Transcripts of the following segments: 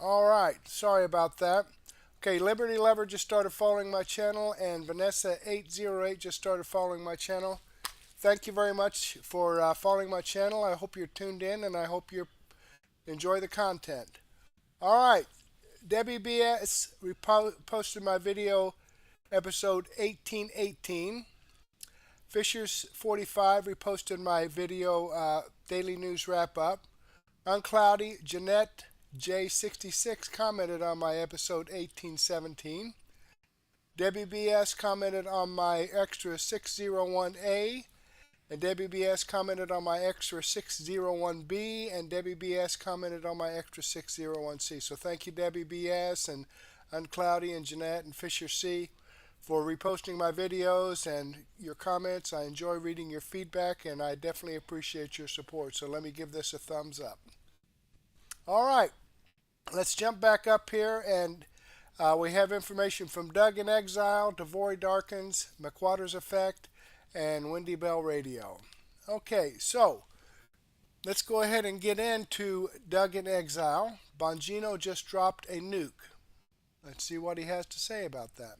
All right, sorry about that. Okay, Liberty Lover just started following my channel, and Vanessa808 just started following my channel. Thank you very much for following my channel. I hope you're tuned in, and I hope you enjoy the content. All right, Debbie BS posted my video episode 1818. Fishers45 reposted my video daily news wrap up. Uncloudy Jeanette J66 commented on my episode 1817. Debbie BS commented on my extra 601A, and Debbie BS commented on my extra 601B, and Debbie BS commented on my extra 601C. So thank you, Debbie BS and Uncloudy and Jeanette and Fisher C, for reposting my videos and your comments. I enjoy reading your feedback, and I definitely appreciate your support. So let me give this a thumbs up. All right, let's jump back up here, and we have information from Doug in Exile, Devory Darkins, McWattersaffect, and Wendy Bell Radio. Okay, so let's go ahead and get into Doug in Exile. Bongino just dropped a nuke. Let's see what he has to say about that.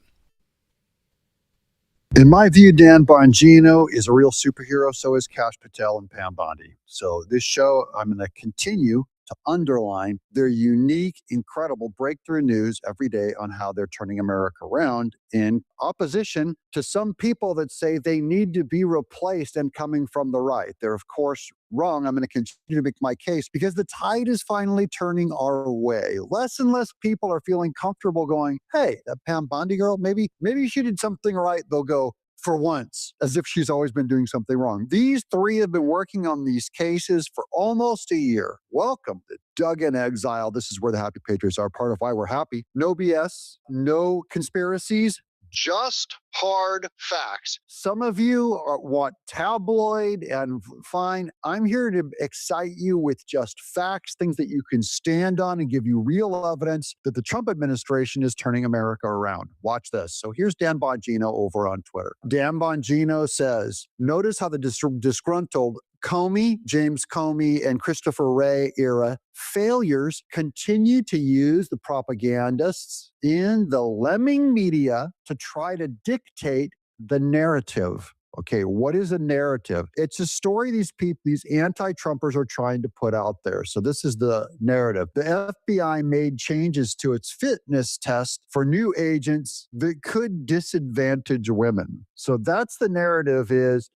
In my view, Dan Bongino is a real superhero. So is Kash Patel and Pam Bondi. So this show, I'm going to continue to underline their unique, incredible breakthrough news every day on how they're turning America around, in opposition to some people that say they need to be replaced and coming from the right. They're, of course, wrong. I'm going to continue to make my case because the tide is finally turning our way. Less and less people are feeling comfortable going, hey, that Pam Bondi girl, maybe she did something right. They'll go, for once, as if she's always been doing something wrong. These three have been working on these cases for almost a year. Welcome to Doug in Exile. This is where the Happy Patriots are, part of why we're happy. No BS, no conspiracies, just hard facts. Some of you want tabloid, and fine. I'm here to excite you with just facts, things that you can stand on and give you real evidence that the Trump administration is turning America around. Watch this. So here's Dan Bongino over on Twitter. Dan Bongino says, notice how the disgruntled Comey, James Comey, and Christopher Wray era failures continue to use the propagandists in the lemming media to try to dictate the narrative. Okay, what is a narrative? It's a story these anti-Trumpers are trying to put out there. So this is the narrative. The FBI made changes to its fitness test for new agents that could disadvantage women. So that's the narrative is,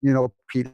Pete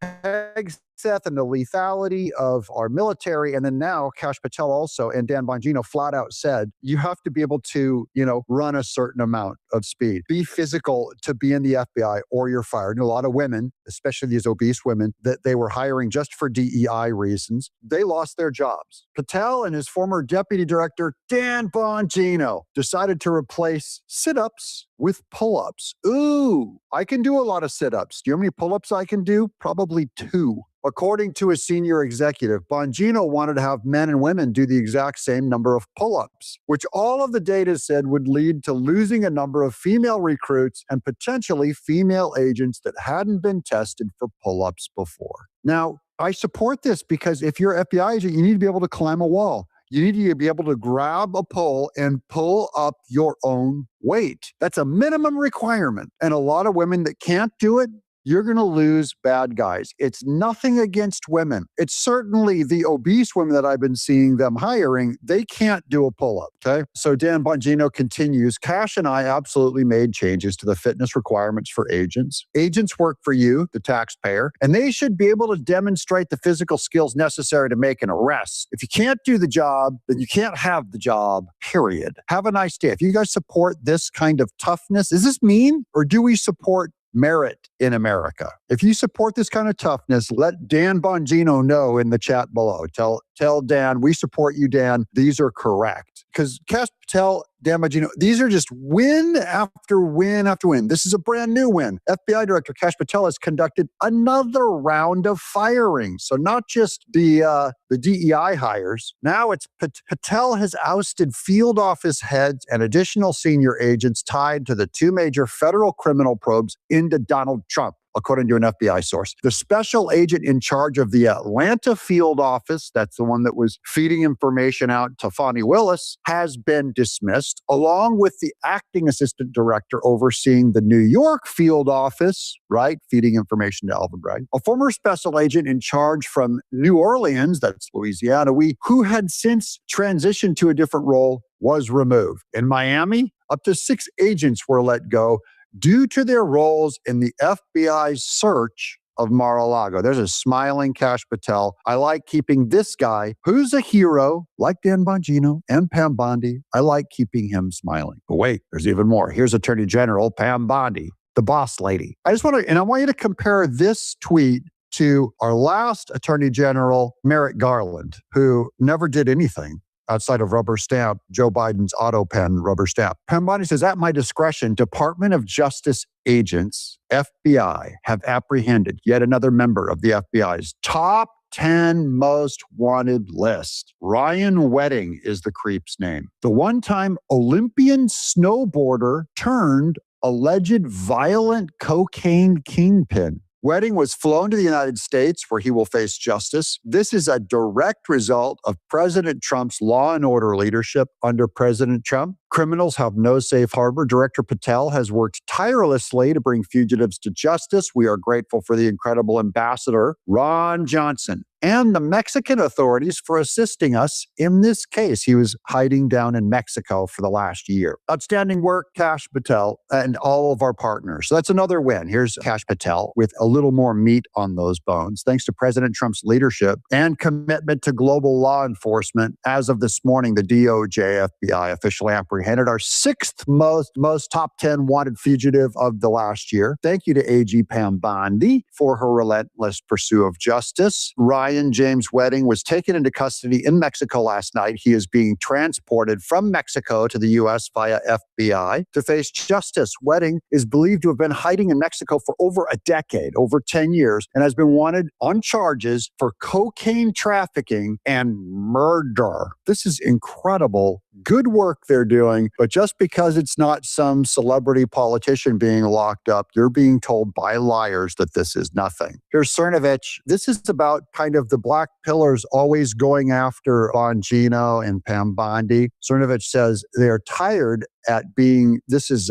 Hegseth and the lethality of our military. And then now Kash Patel also and Dan Bongino flat out said, you have to be able to, run a certain amount of speed, be physical to be in the FBI or you're fired. And a lot of women, especially these obese women that they were hiring just for DEI reasons, they lost their jobs. Patel and his former deputy director, Dan Bongino, decided to replace sit-ups with pull-ups. Ooh, I can do a lot of sit-ups. Do you know how many pull-ups I can do? Probably 2. According to a senior executive, Bongino wanted to have men and women do the exact same number of pull-ups, which all of the data said would lead to losing a number of female recruits and potentially female agents that hadn't been tested for pull-ups before. Now, I support this because if you're an FBI agent, you need to be able to climb a wall. You need to be able to grab a pole and pull up your own weight. That's a minimum requirement. And a lot of women that can't do it, you're going to lose bad guys. It's nothing against women. It's certainly the obese women that I've been seeing them hiring. They can't do a pull-up, okay? So Dan Bongino continues, Kash and I absolutely made changes to the fitness requirements for agents. Agents work for you, the taxpayer, and they should be able to demonstrate the physical skills necessary to make an arrest. If you can't do the job, then you can't have the job, period. Have a nice day. If you guys support this kind of toughness, is this mean, or do we support merit in America? If you support this kind of toughness, let Dan Bongino know in the chat below. Tell Dan, we support you, Dan. These are correct. Because Kash Patel, Dan Bongino, these are just win after win after win. This is a brand new win. FBI Director Kash Patel has conducted another round of firings. So not just the DEI hires. Now it's Patel has ousted field office heads and additional senior agents tied to the 2 major federal criminal probes into Donald Trump. according to an FBI source. The special agent in charge of the Atlanta field office, that's the one that was feeding information out to Fonnie Willis, has been dismissed, along with the acting assistant director overseeing the New York field office, right, feeding information to Alvin Bragg. A former special agent in charge from New Orleans, that's Louisiana, who had since transitioned to a different role, was removed. In Miami, up to 6 agents were let go due to their roles in the FBI's search of Mar-a-Lago. There's a smiling Kash Patel. I like keeping this guy, who's a hero, like Dan Bongino and Pam Bondi. I like keeping him smiling. But wait, there's even more. Here's Attorney General Pam Bondi, the boss lady. I want you to compare this tweet to our last Attorney General, Merrick Garland, who never did anything outside of rubber stamp, Joe Biden's auto pen rubber stamp. Pam Bondi says, at my discretion, Department of Justice agents, FBI, have apprehended yet another member of the FBI's top 10 most wanted list. Ryan Wedding is the creep's name. The one-time Olympian snowboarder turned alleged violent cocaine kingpin. Wedding was flown to the United States where he will face justice. This is a direct result of President Trump's law and order leadership under President Trump. Criminals have no safe harbor. Director Patel has worked tirelessly to bring fugitives to justice. We are grateful for the incredible ambassador, Ron Johnson, and the Mexican authorities for assisting us in this case. He was hiding down in Mexico for the last year. Outstanding work, Kash Patel, and all of our partners. So that's another win. Here's Kash Patel with a little more meat on those bones. Thanks to President Trump's leadership and commitment to global law enforcement, as of this morning, the DOJ FBI officially apprehended our 6th most top 10 wanted fugitive of the last year. Thank you to AG Pam Bondi for her relentless pursuit of justice. Ryan James Wedding was taken into custody in Mexico last night. He is being transported from Mexico to the U.S. via FBI to face justice. Wedding is believed to have been hiding in Mexico for over a decade, over 10 years, and has been wanted on charges for cocaine trafficking and murder. This is incredible. Good work they're doing, but just because it's not some celebrity politician being locked up, you're being told by liars that this is nothing. Here's Cernovich. This is about kind of the black pillars always going after Bongino and Pam Bondi. Cernovich says they're tired at being, this is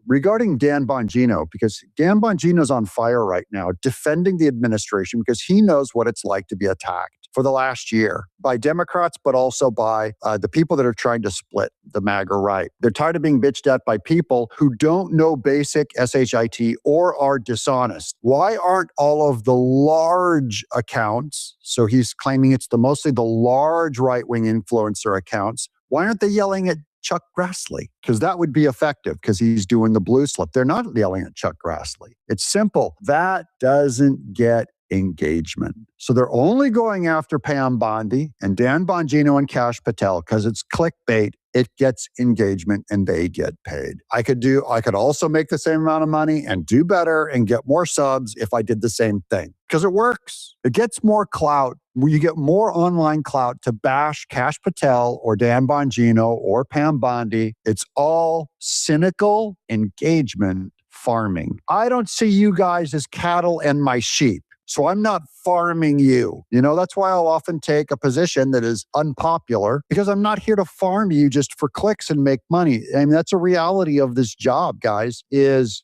regarding Dan Bongino, because Dan Bongino's on fire right now, defending the administration because he knows what it's like to be attacked for the last year by Democrats, but also by the people that are trying to split the MAGA right. They're tired of being bitched at by people who don't know basic SHIT or are dishonest. Why aren't all of the large accounts, so he's claiming it's mostly the large right-wing influencer accounts, why aren't they yelling at Chuck Grassley? Because that would be effective because he's doing the blue slip. They're not yelling at Chuck Grassley. It's simple. That doesn't get engagement. So they're only going after Pam Bondi and Dan Bongino and Kash Patel because it's clickbait. It gets engagement and they get paid. I could also make the same amount of money and do better and get more subs if I did the same thing because it works. It gets more clout. You get more online clout to bash Kash Patel or Dan Bongino or Pam Bondi. It's all cynical engagement farming. I don't see you guys as cattle and my sheep. So I'm not farming you. That's why I'll often take a position that is unpopular because I'm not here to farm you just for clicks and make money. I mean, that's a reality of this job, guys, is,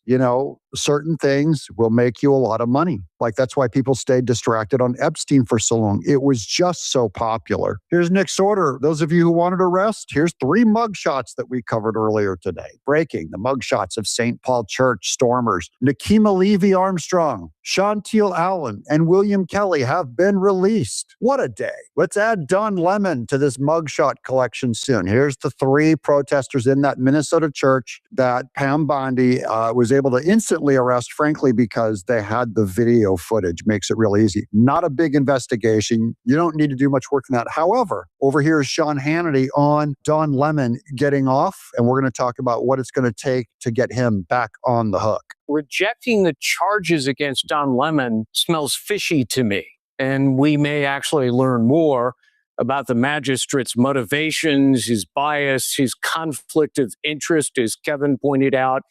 certain things will make you a lot of money. Like that's why people stayed distracted on Epstein for so long. It was just so popular. Here's Nick's order. Those of you who wanted to rest, here's 3 mugshots that we covered earlier today. Breaking the mugshots of St. Paul Church stormers, Nikema Levy Armstrong, Chantil Allen, and William Kelly have been released. What a day. Let's add Don Lemon to this mugshot collection soon. Here's the 3 protesters in that Minnesota church that Pam Bondi was able to instantly arrest, frankly, because they had the video footage. Makes it real easy. Not a big investigation. You don't need to do much work on that. However, over here is Sean Hannity on Don Lemon getting off, and we're going to talk about what it's going to take to get him back on the hook. Rejecting the charges against Don Lemon smells fishy to me, and we may actually learn more about the magistrate's motivations, his bias, his conflict of interest, as Kevin pointed out.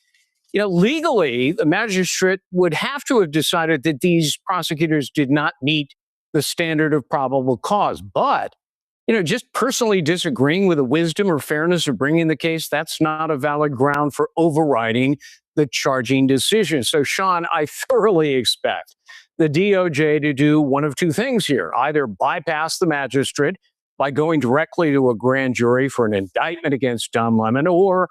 legally, the magistrate would have to have decided that these prosecutors did not meet the standard of probable cause. But, just personally disagreeing with the wisdom or fairness of bringing the case, that's not a valid ground for overriding the charging decision. So, Sean, I thoroughly expect the DOJ to do one of two things here: either bypass the magistrate by going directly to a grand jury for an indictment against Don Lemon, or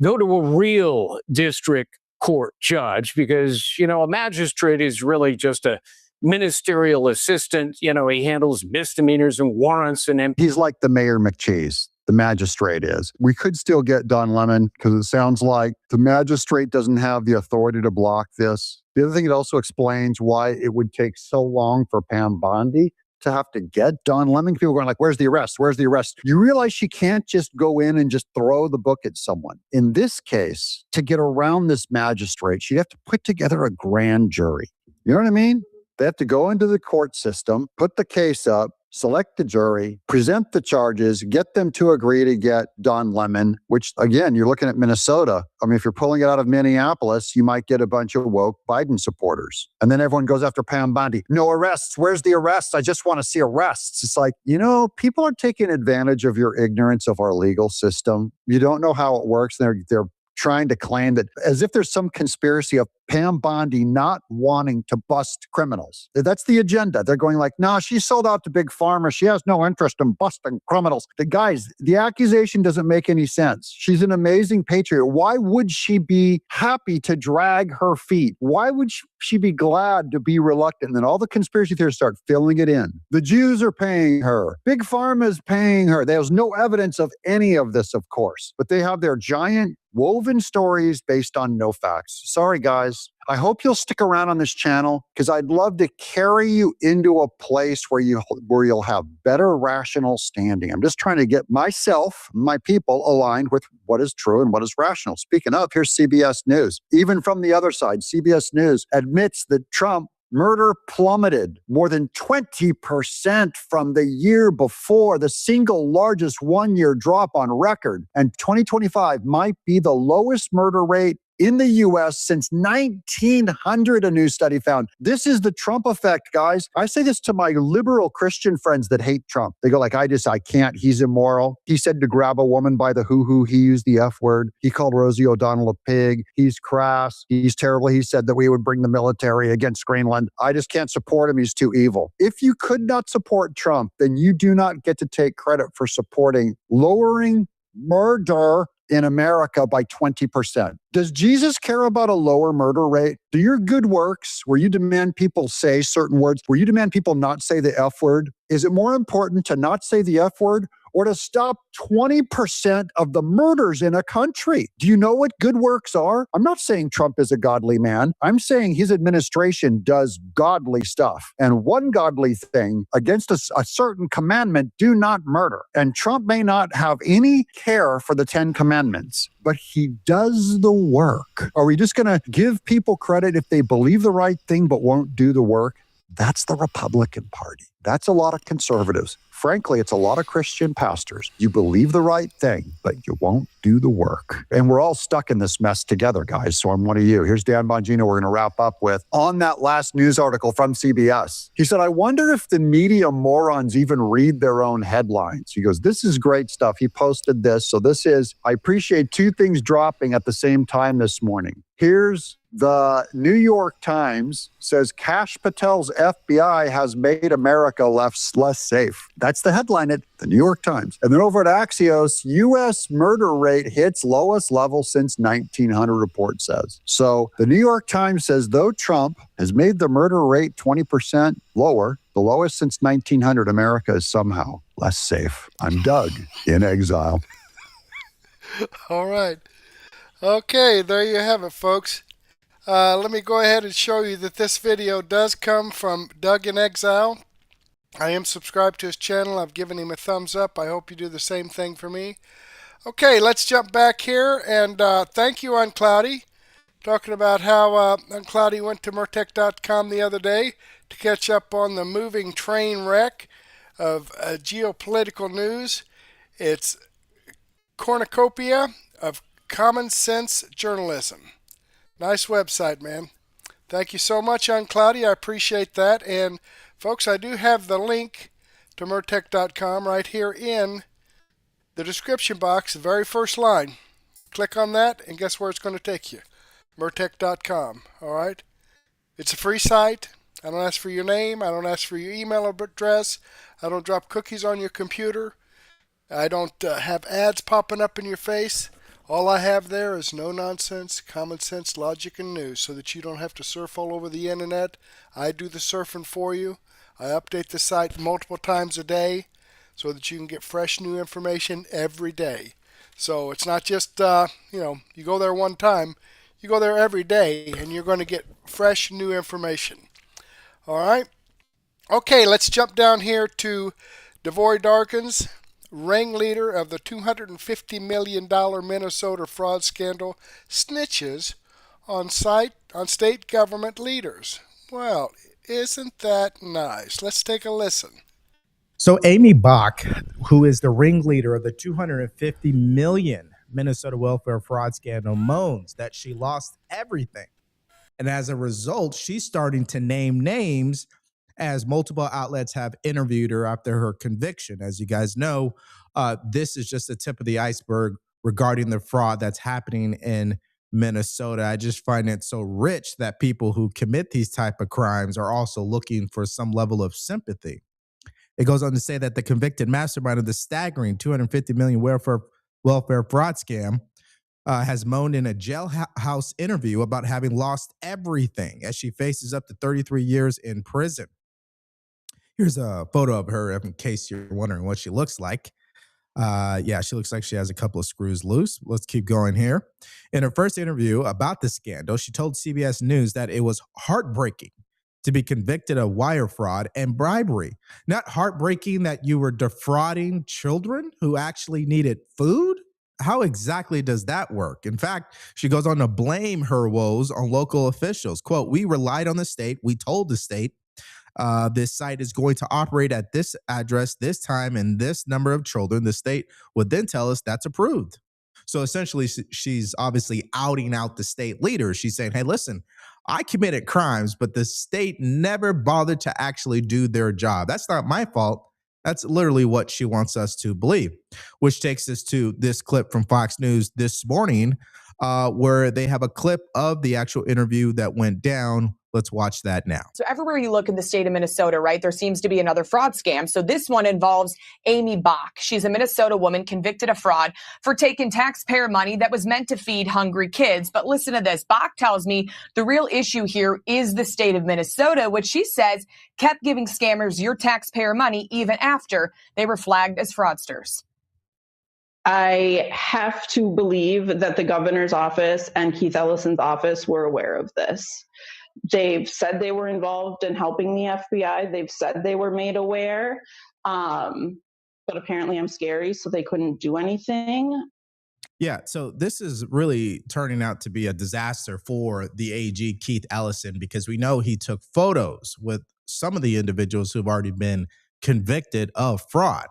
go to a real district court judge, because, a magistrate is really just a ministerial assistant. He handles misdemeanors and warrants and He's like the Mayor McCheese. The magistrate is. We could still get Don Lemon because it sounds like the magistrate doesn't have the authority to block this. The other thing, it also explains why it would take so long for Pam Bondi to have to get Don Lemon. People are going like, where's the arrest? Where's the arrest? You realize she can't just go in and just throw the book at someone. In this case, to get around this magistrate, she'd have to put together a grand jury. You know what I mean? They have to go into the court system, put the case up, select the jury, present the charges, get them to agree to get Don Lemon, which, again, you're looking at Minnesota. I mean, if you're pulling it out of Minneapolis, you might get a bunch of woke Biden supporters. And then everyone goes after Pam Bondi. No arrests. Where's the arrests? I just want to see arrests. It's like, people are taking advantage of your ignorance of our legal system. You don't know how it works. They're trying to claim that as if there's some conspiracy of Pam Bondi not wanting to bust criminals. That's the agenda. They're going like, no, she sold out to Big Pharma. She has no interest in busting criminals. The accusation doesn't make any sense. She's an amazing patriot. Why would she be happy to drag her feet? Why would she be glad to be reluctant? And then all the conspiracy theorists start filling it in. The Jews are paying her. Big Pharma is paying her. There's no evidence of any of this, of course, but they have their giant woven stories based on no facts. Sorry, guys. I hope you'll stick around on this channel because I'd love to carry you into a place where you'll have better rational standing. I'm just trying to get myself, my people, aligned with what is true and what is rational. Speaking of, here's CBS News. Even from the other side, CBS News admits that Trump murder plummeted more than 20% from the year before, the single largest one-year drop on record. And 2025 might be the lowest murder rate in the U.S. since 1900, a new study found. This is the Trump effect, guys. I say this to my liberal Christian friends that hate Trump. They go like, I can't. He's immoral. He said to grab a woman by the hoo-hoo. He used the F word. He called Rosie O'Donnell a pig. He's crass. He's terrible. He said that we would bring the military against Greenland. I just can't support him. He's too evil. If you could not support Trump, then you do not get to take credit for supporting lowering murder in America by 20%. Does Jesus care about a lower murder rate? Do your good works, where you demand people say certain words, where you demand people not say the F word, is it more important to not say the F word or to stop 20% of the murders in a country? Do you know what good works are? I'm not saying Trump is a godly man. I'm saying his administration does godly stuff. And one godly thing against a certain commandment, do not murder. And Trump may not have any care for the 10 commandments, but he does the work. Are we just going to give people credit if they believe the right thing but won't do the work? That's the Republican Party. That's a lot of conservatives. Frankly, it's a lot of Christian pastors. You believe the right thing, but you won't do the work. And we're all stuck in this mess together, guys. So I'm one of you. Here's Dan Bongino. We're going to wrap up with, on that last news article from CBS. He said, I wonder if the media morons even read their own headlines. He goes, this is great stuff. He posted this. So this is, I appreciate two things dropping at the same time this morning. Here's the New York Times says Kash Patel's FBI has made America less safe. That's the headline at the New York Times. And then over at Axios, U.S. murder rate hits lowest level since 1900, report says. So the New York Times says, though Trump has made the murder rate 20% lower, the lowest since 1900, America is somehow less safe. I'm Doug in Exile. All right. Okay, there you have it, folks. Let me go ahead and show you that this video does come from Doug in Exile. I am subscribed to his channel. I've given him a thumbs up. I hope you do the same thing for me. Okay, let's jump back here, and thank you, Uncloudy. Talking about how Uncloudy went to Murtech.com the other day to catch up on the moving train wreck of geopolitical news. It's cornucopia of common sense journalism. Nice website, man. Thank you so much, Cloudy. I appreciate that. And folks, I do have the link to Mertech.com right here in the description box, the very first line. Click on that, and guess where it's going to take you? Mertech.com. All right? It's a free site. I don't ask for your name. I don't ask for your email address. I don't drop cookies on your computer. I don't have ads popping up in your face. All I have there is no nonsense, common sense, logic, and news so that you don't have to surf all over the internet. I do the surfing for you. I update the site multiple times a day so that you can get fresh new information every day. So it's not just, you go there one time. You go there every day and you're going to get fresh new information. All right? Okay, let's jump down here to Devory Darkins, ringleader of the $250 million Minnesota fraud scandal, snitches on state government leaders. Well, isn't that nice? Let's take a listen. So Amy Bach, who is the ringleader of the $250 million Minnesota welfare fraud scandal, moans that she lost everything. And as a result, she's starting to name names as multiple outlets have interviewed her after her conviction. As you guys know, this is just the tip of the iceberg regarding the fraud that's happening in Minnesota. I just find it so rich that people who commit these type of crimes are also looking for some level of sympathy. It goes on to say that the convicted mastermind of the staggering $250 million welfare fraud scam has moaned in a jailhouse interview about having lost everything as she faces up to 33 years in prison. Here's a photo of her in case you're wondering what she looks like. Yeah, she looks like she has a couple of screws loose. Let's keep going here. In her first interview about the scandal, she told CBS News that it was heartbreaking to be convicted of wire fraud and bribery. Not heartbreaking that you were defrauding children who actually needed food? How exactly does that work? In fact, she goes on to blame her woes on local officials. Quote, "We relied on the state. We told the state this site is going to operate at this address, this time, and this number of children. The state would then tell us that's approved." So essentially, she's obviously outing out the state leaders. She's saying, hey, listen, I committed crimes, but the state never bothered to actually do their job. That's not my fault. That's literally what she wants us to believe, which takes us to this clip from Fox News this morning, where they have a clip of the actual interview that went down. Let's watch that now. So everywhere you look in the state of Minnesota, right, there seems to be another fraud scam. So this one involves Amy Bach. She's a Minnesota woman convicted of fraud for taking taxpayer money that was meant to feed hungry kids. But listen to this. Bach tells me the real issue here is the state of Minnesota, which she says kept giving scammers your taxpayer money even after they were flagged as fraudsters. I have to believe that the governor's office and Keith Ellison's office were aware of this. They've said they were involved in helping the FBI. They've said they were made aware. But apparently I'm scary, so they couldn't do anything. Yeah, so this is really turning out to be a disaster for the AG, Keith Ellison, because we know he took photos with some of the individuals who've already been convicted of fraud.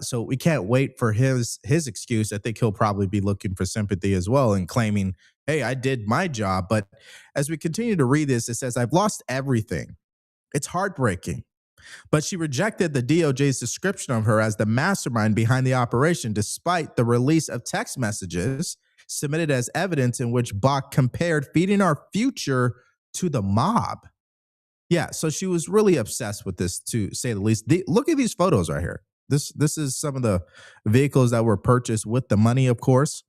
So we can't wait for his excuse. I think he'll probably be looking for sympathy as well and claiming, hey, I did my job. But as we continue to read this, it says, I've lost everything. It's heartbreaking. But she rejected the DOJ's description of her as the mastermind behind the operation, despite the release of text messages submitted as evidence in which Bach compared feeding our future to the mob. Yeah, so she was really obsessed with this, to say the least. Look at these photos right here. This is some of the vehicles that were purchased with the money, of course.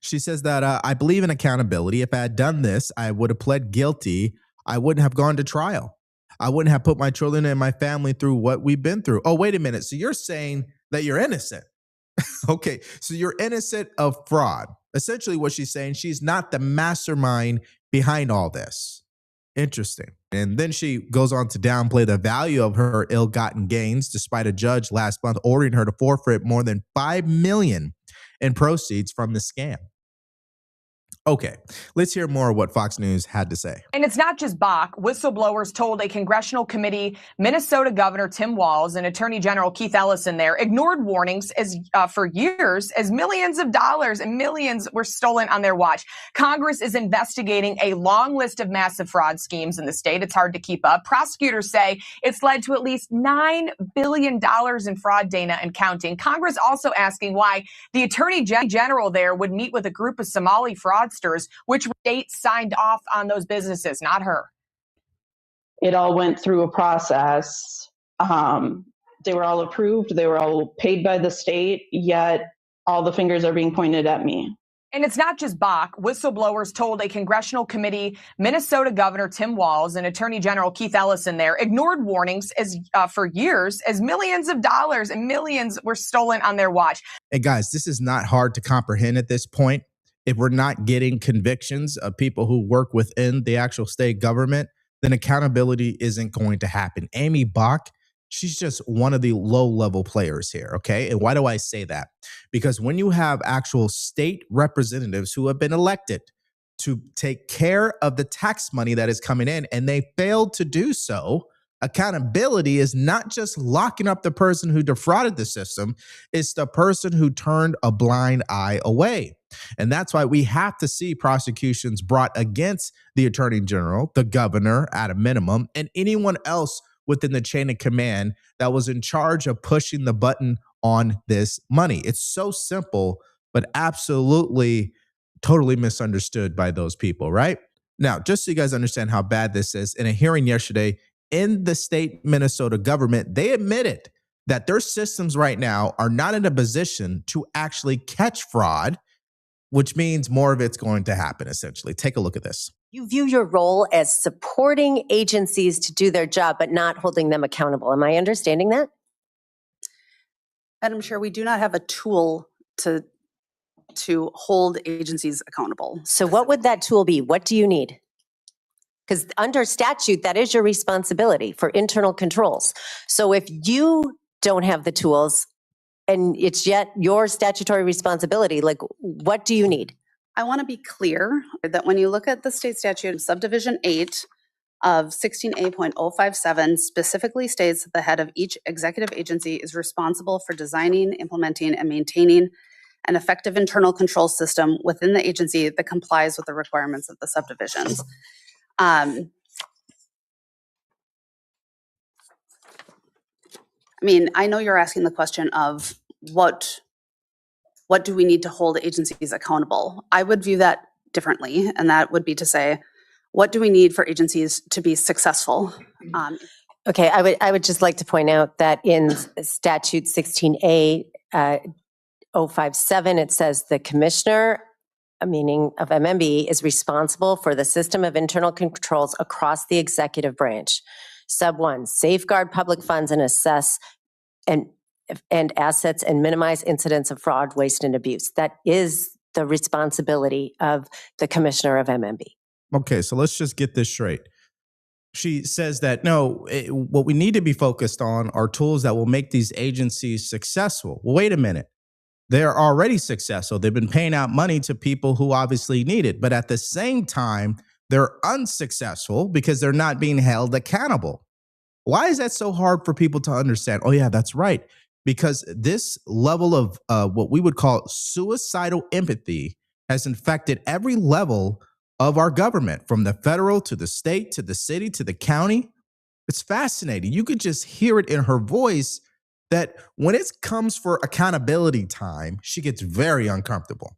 She says that I believe in accountability. If I had done this, I would have pled guilty. I wouldn't have gone to trial. I wouldn't have put my children and my family through what we've been through. Oh, wait a minute. So you're saying that you're innocent. Okay, so you're innocent of fraud. Essentially what she's saying, she's not the mastermind behind all this. Interesting. And then she goes on to downplay the value of her ill-gotten gains, despite a judge last month ordering her to forfeit more than $5 million in proceeds from the scam. Okay, let's hear more of what Fox News had to say. And it's not just Bach. Whistleblowers told a congressional committee Minnesota Governor Tim Walz and Attorney General Keith Ellison there ignored warnings for years as millions of dollars and millions were stolen on their watch. Congress is investigating a long list of massive fraud schemes in the state. It's hard to keep up. Prosecutors say it's led to at least $9 billion in fraud, Dana, and counting. Congress also asking why the Attorney General there would meet with a group of Somali fraudsters, which states signed off on those businesses, not her. It all went through a process. They were all approved. They were all paid by the state, yet all the fingers are being pointed at me. And it's not just Bach. Whistleblowers told a congressional committee Minnesota Governor Tim Walz and Attorney General Keith Ellison there ignored warnings for years as millions of dollars and millions were stolen on their watch. And guys, this is not hard to comprehend at this point. If we're not getting convictions of people who work within the actual state government, then accountability isn't going to happen. Amy Bach, she's just one of the low-level players here, okay? And why do I say that? Because when you have actual state representatives who have been elected to take care of the tax money that is coming in and they failed to do so, accountability is not just locking up the person who defrauded the system, it's the person who turned a blind eye away. And that's why we have to see prosecutions brought against the attorney general, the governor at a minimum, and anyone else within the chain of command that was in charge of pushing the button on this money. It's so simple, but absolutely totally misunderstood by those people, right? Now, just so you guys understand how bad this is, in a hearing yesterday in the state Minnesota government, they admitted that their systems right now are not in a position to actually catch fraud, which means more of it's going to happen, essentially. Take a look at this. You view your role as supporting agencies to do their job, but not holding them accountable. Am I understanding that? Madam Chair, we do not have a tool to hold agencies accountable. So what would that tool be? What do you need? Because under statute, that is your responsibility for internal controls. So if you don't have the tools and it's yet your statutory responsibility, like what do you need? I want to be clear that when you look at the state statute, subdivision 8 of 16A.057 specifically states that the head of each executive agency is responsible for designing, implementing, and maintaining an effective internal control system within the agency that complies with the requirements of the subdivisions. I mean, I know you're asking the question of what do we need to hold agencies accountable? I would view that differently, and that would be to say, what do we need for agencies to be successful? Okay, I would just like to point out that in statute 16A 057, it says the commissioner, meaning of MMB, is responsible for the system of internal controls across the executive branch. Sub 1, safeguard public funds and assess and assets and minimize incidents of fraud, waste, and abuse. That is the responsibility of the commissioner of MMB. Okay, so let's just get this straight. She says that, no, what we need to be focused on are tools that will make these agencies successful. Well, wait a minute. They're already successful. They've been paying out money to people who obviously need it. But at the same time, they're unsuccessful because they're not being held accountable. Why is that so hard for people to understand? Oh, yeah, that's right. Because this level of what we would call suicidal empathy has infected every level of our government, from the federal to the state to the city to the county. It's fascinating. You could just hear it in her voice that when it comes for accountability time, she gets very uncomfortable.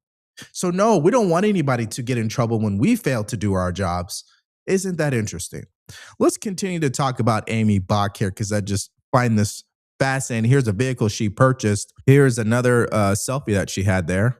So no, we don't want anybody to get in trouble when we fail to do our jobs. Isn't that interesting? Let's continue to talk about Amy Bach here, because I just find this fascinating. Here's a vehicle she purchased. Here's another selfie that she had there.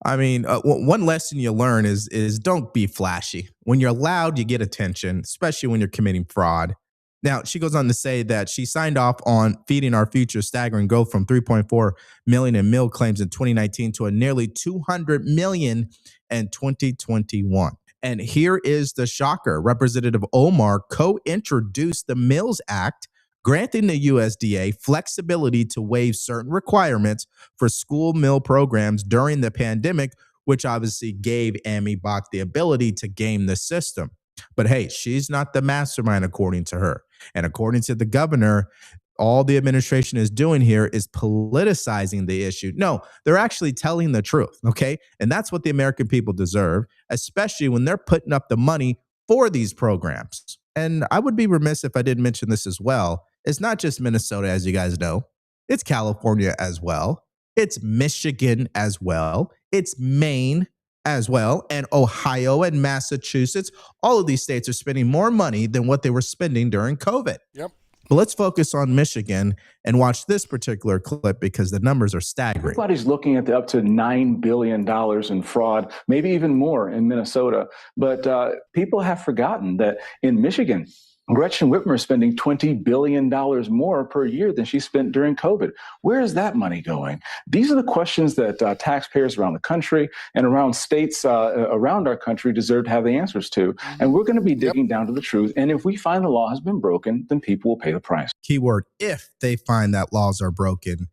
One lesson you learn is don't be flashy. When you're loud, you get attention, especially when you're committing fraud. Now, she goes on to say that she signed off on Feeding Our Future staggering growth from 3.4 million in meal claims in 2019 to a nearly 200 million in 2021. And here is the shocker. Representative Omar co-introduced the Mills Act, granting the USDA flexibility to waive certain requirements for school meal programs during the pandemic, which obviously gave Amy Bach the ability to game the system. But hey, she's not the mastermind, according to her. And according to the governor, all the administration is doing here is politicizing the issue. No, they're actually telling the truth, okay? And that's what the American people deserve, especially when they're putting up the money for these programs. And I would be remiss if I didn't mention this as well. It's not just Minnesota, as you guys know. It's California as well. It's Michigan as well. It's Maine as well, and Ohio and Massachusetts. All of these states are spending more money than what they were spending during COVID. Yep. But let's focus on Michigan and watch this particular clip because the numbers are staggering. Everybody's looking at the up to $9 billion in fraud, maybe even more in Minnesota. But people have forgotten that in Michigan, Gretchen Whitmer is spending $20 billion more per year than she spent during COVID. Where is that money going? These are the questions that taxpayers around the country and around states around our country deserve to have the answers to. And we're going to be digging down to the truth. And if we find the law has been broken, then people will pay the price. Keyword, if they find that laws are broken,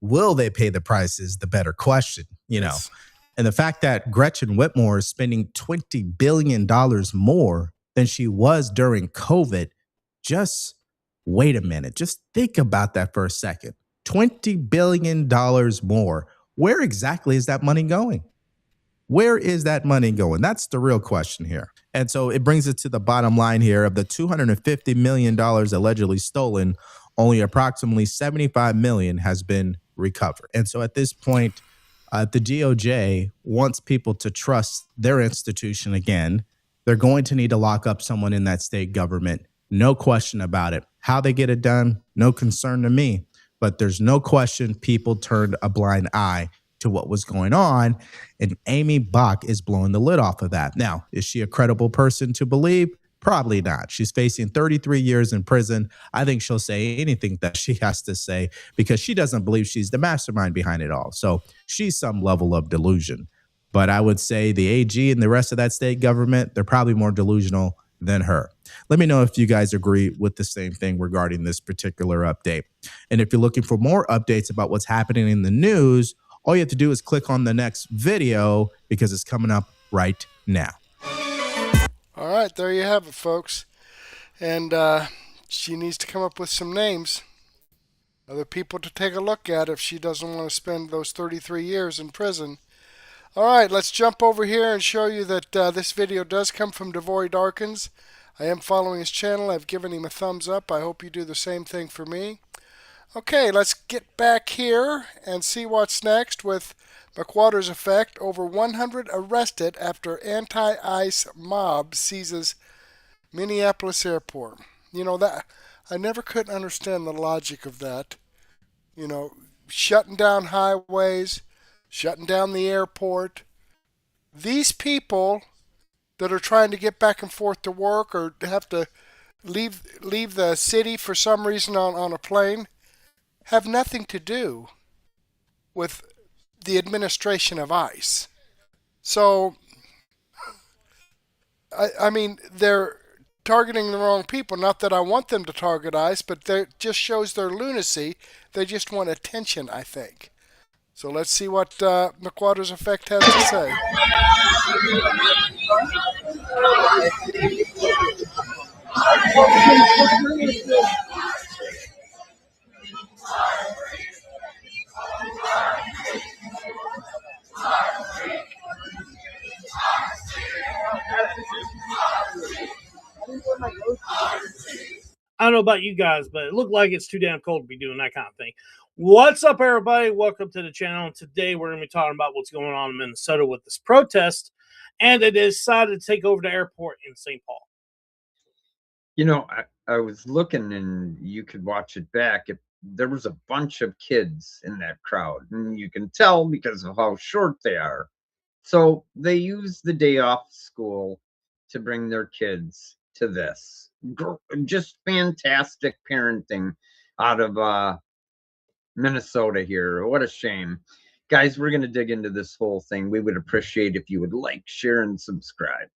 will they pay the price is the better question, you know? Yes. And the fact that Gretchen Whitmer is spending $20 billion more than she was during COVID, just wait a minute. Just think about that for a second. $20 billion more. Where exactly is that money going? Where is that money going? That's the real question here. And so it brings us to the bottom line here. Of the $250 million allegedly stolen, only approximately $75 million has been recovered. And so at this point, the DOJ wants people to trust their institution again. They're going to need to lock up someone in that state government. No question about it. How they get it done, no concern to me. But there's no question people turned a blind eye to what was going on. And Amy Bach is blowing the lid off of that. Now, is she a credible person to believe? Probably not. She's facing 33 years in prison. I think she'll say anything that she has to say because she doesn't believe she's the mastermind behind it all. So she's some level of delusion. But I would say the AG and the rest of that state government, they're probably more delusional than her. Let me know if you guys agree with the same thing regarding this particular update. And if you're looking for more updates about what's happening in the news, all you have to do is click on the next video because it's coming up right now. All right, there you have it, folks. And she needs to come up with some names. Other people to take a look at if she doesn't want to spend those 33 years in prison. All right, let's jump over here and show you that this video does come from Devory Darkins. I am following his channel. I've given him a thumbs up. I hope you do the same thing for me. Okay, let's get back here and see what's next with McWattersaffect. Over 100 arrested after anti-ICE mob seizes Minneapolis airport. You know, that I never could understand the logic of that. You know, shutting down highways, shutting down the airport. These people that are trying to get back and forth to work or have to leave the city for some reason on a plane have nothing to do with the administration of ICE. So, I mean, they're targeting the wrong people. Not that I want them to target ICE, but that just shows their lunacy. They just want attention, I think. So let's see what McWattersaffect has to say. I don't know about you guys, but it looked like it's too damn cold to be doing that kind of thing. What's up, everybody? Welcome to the channel. Today, we're going to be talking about what's going on in Minnesota with this protest, and they decided to take over the airport in St. Paul. You know, I was looking, and you could watch it back. There was a bunch of kids in that crowd, and you can tell because of how short they are. So they used the day off school to bring their kids to this. Just fantastic parenting out of Minnesota here. What a shame. Guys, we're going to dig into this whole thing. We would appreciate if you would like, share, and subscribe.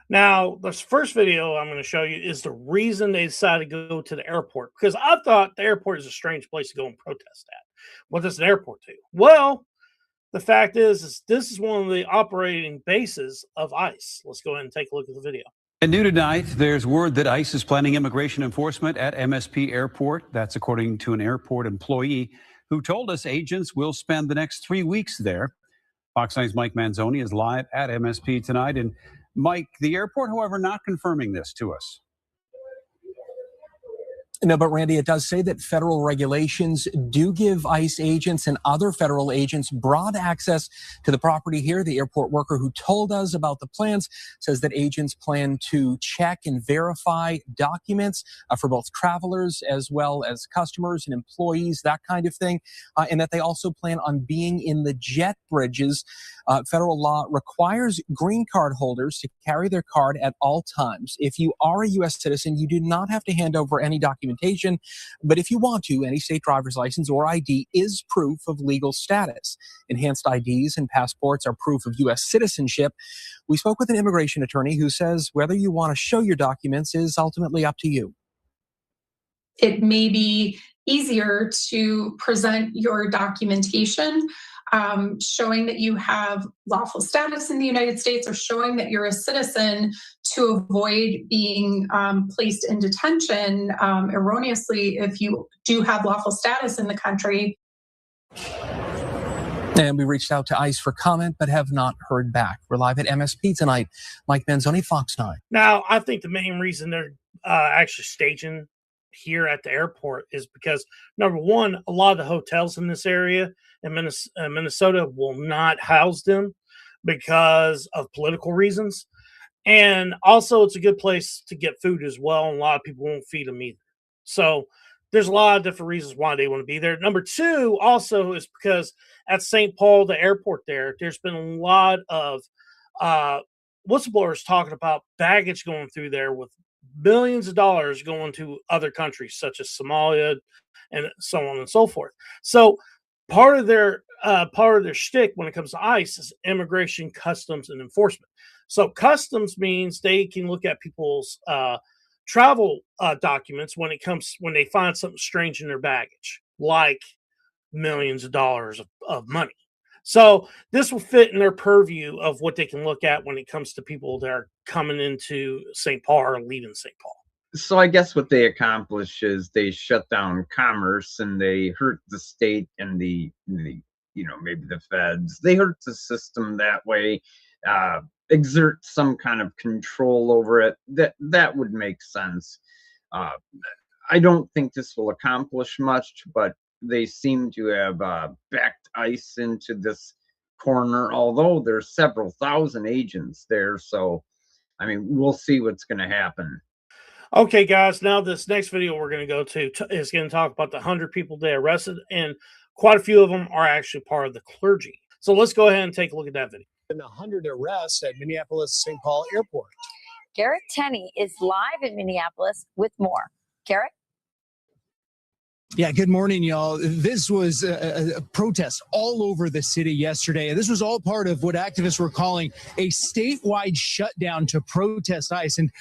Now, this first video I'm going to show you is the reason they decided to go to the airport. Because I thought the airport is a strange place to go and protest at. What does an airport do? Well, the fact is this is one of the operating bases of ICE. Let's go ahead and take a look at the video. And new tonight, there's word that ICE is planning immigration enforcement at MSP Airport. That's according to an airport employee who told us agents will spend the next 3 weeks there. Fox 9's Mike Manzoni is live at MSP tonight. And Mike, the airport, however, not confirming this to us. No, but Randy, it does say that federal regulations do give ICE agents and other federal agents broad access to the property here. The airport worker who told us about the plans says that agents plan to check and verify documents for both travelers as well as customers and employees, that kind of thing, and that they also plan on being in the jet bridges. Federal law requires green card holders to carry their card at all times. If you are a U.S. citizen, you do not have to hand over any documentation, but if you want to, any state driver's license or ID is proof of legal status. Enhanced IDs and passports are proof of U.S. citizenship. We spoke with an immigration attorney who says whether you want to show your documents is ultimately up to you. It may be easier to present your documentation showing that you have lawful status in the United States or showing that you're a citizen to avoid being placed in detention erroneously if you do have lawful status in the country. And we reached out to ICE for comment, but have not heard back. We're live at MSP tonight. Mike Manzoni, Fox 9. Now, I think the main reason they're actually staging here at the airport is because, number one, a lot of the hotels in this area in Minnesota will not house them because of political reasons. And also, it's a good place to get food as well, and a lot of people won't feed them either. So there's a lot of different reasons why they want to be there. Number two also is because at St. Paul, the airport there's been a lot of whistleblowers talking about baggage going through there with billions of dollars going to other countries such as Somalia and so on and so forth. So part of their shtick when it comes to ICE is immigration, customs, and enforcement. So customs means they can look at people's travel documents when they find something strange in their baggage, like millions of dollars of money. So this will fit in their purview of what they can look at when it comes to people that are coming into St. Paul or leaving St. Paul. So I guess what they accomplish is they shut down commerce and they hurt the state and the maybe the feds. They hurt the system that way, exert some kind of control over it. That would make sense. I don't think this will accomplish much, but they seem to have backed ICE into this corner, although there's several thousand agents there. So, I mean, we'll see what's going to happen. Okay, guys, now this next video we're going to go to is going to talk about the 100 people they arrested, and quite a few of them are actually part of the clergy. So let's go ahead and take a look at that video. 100 arrests at Minneapolis-St. Paul Airport. Garrett Tenney is live in Minneapolis with more. Garrett? Yeah, good morning, y'all. This was a protest all over the city yesterday. This was all part of what activists were calling a statewide shutdown to protest ICE. And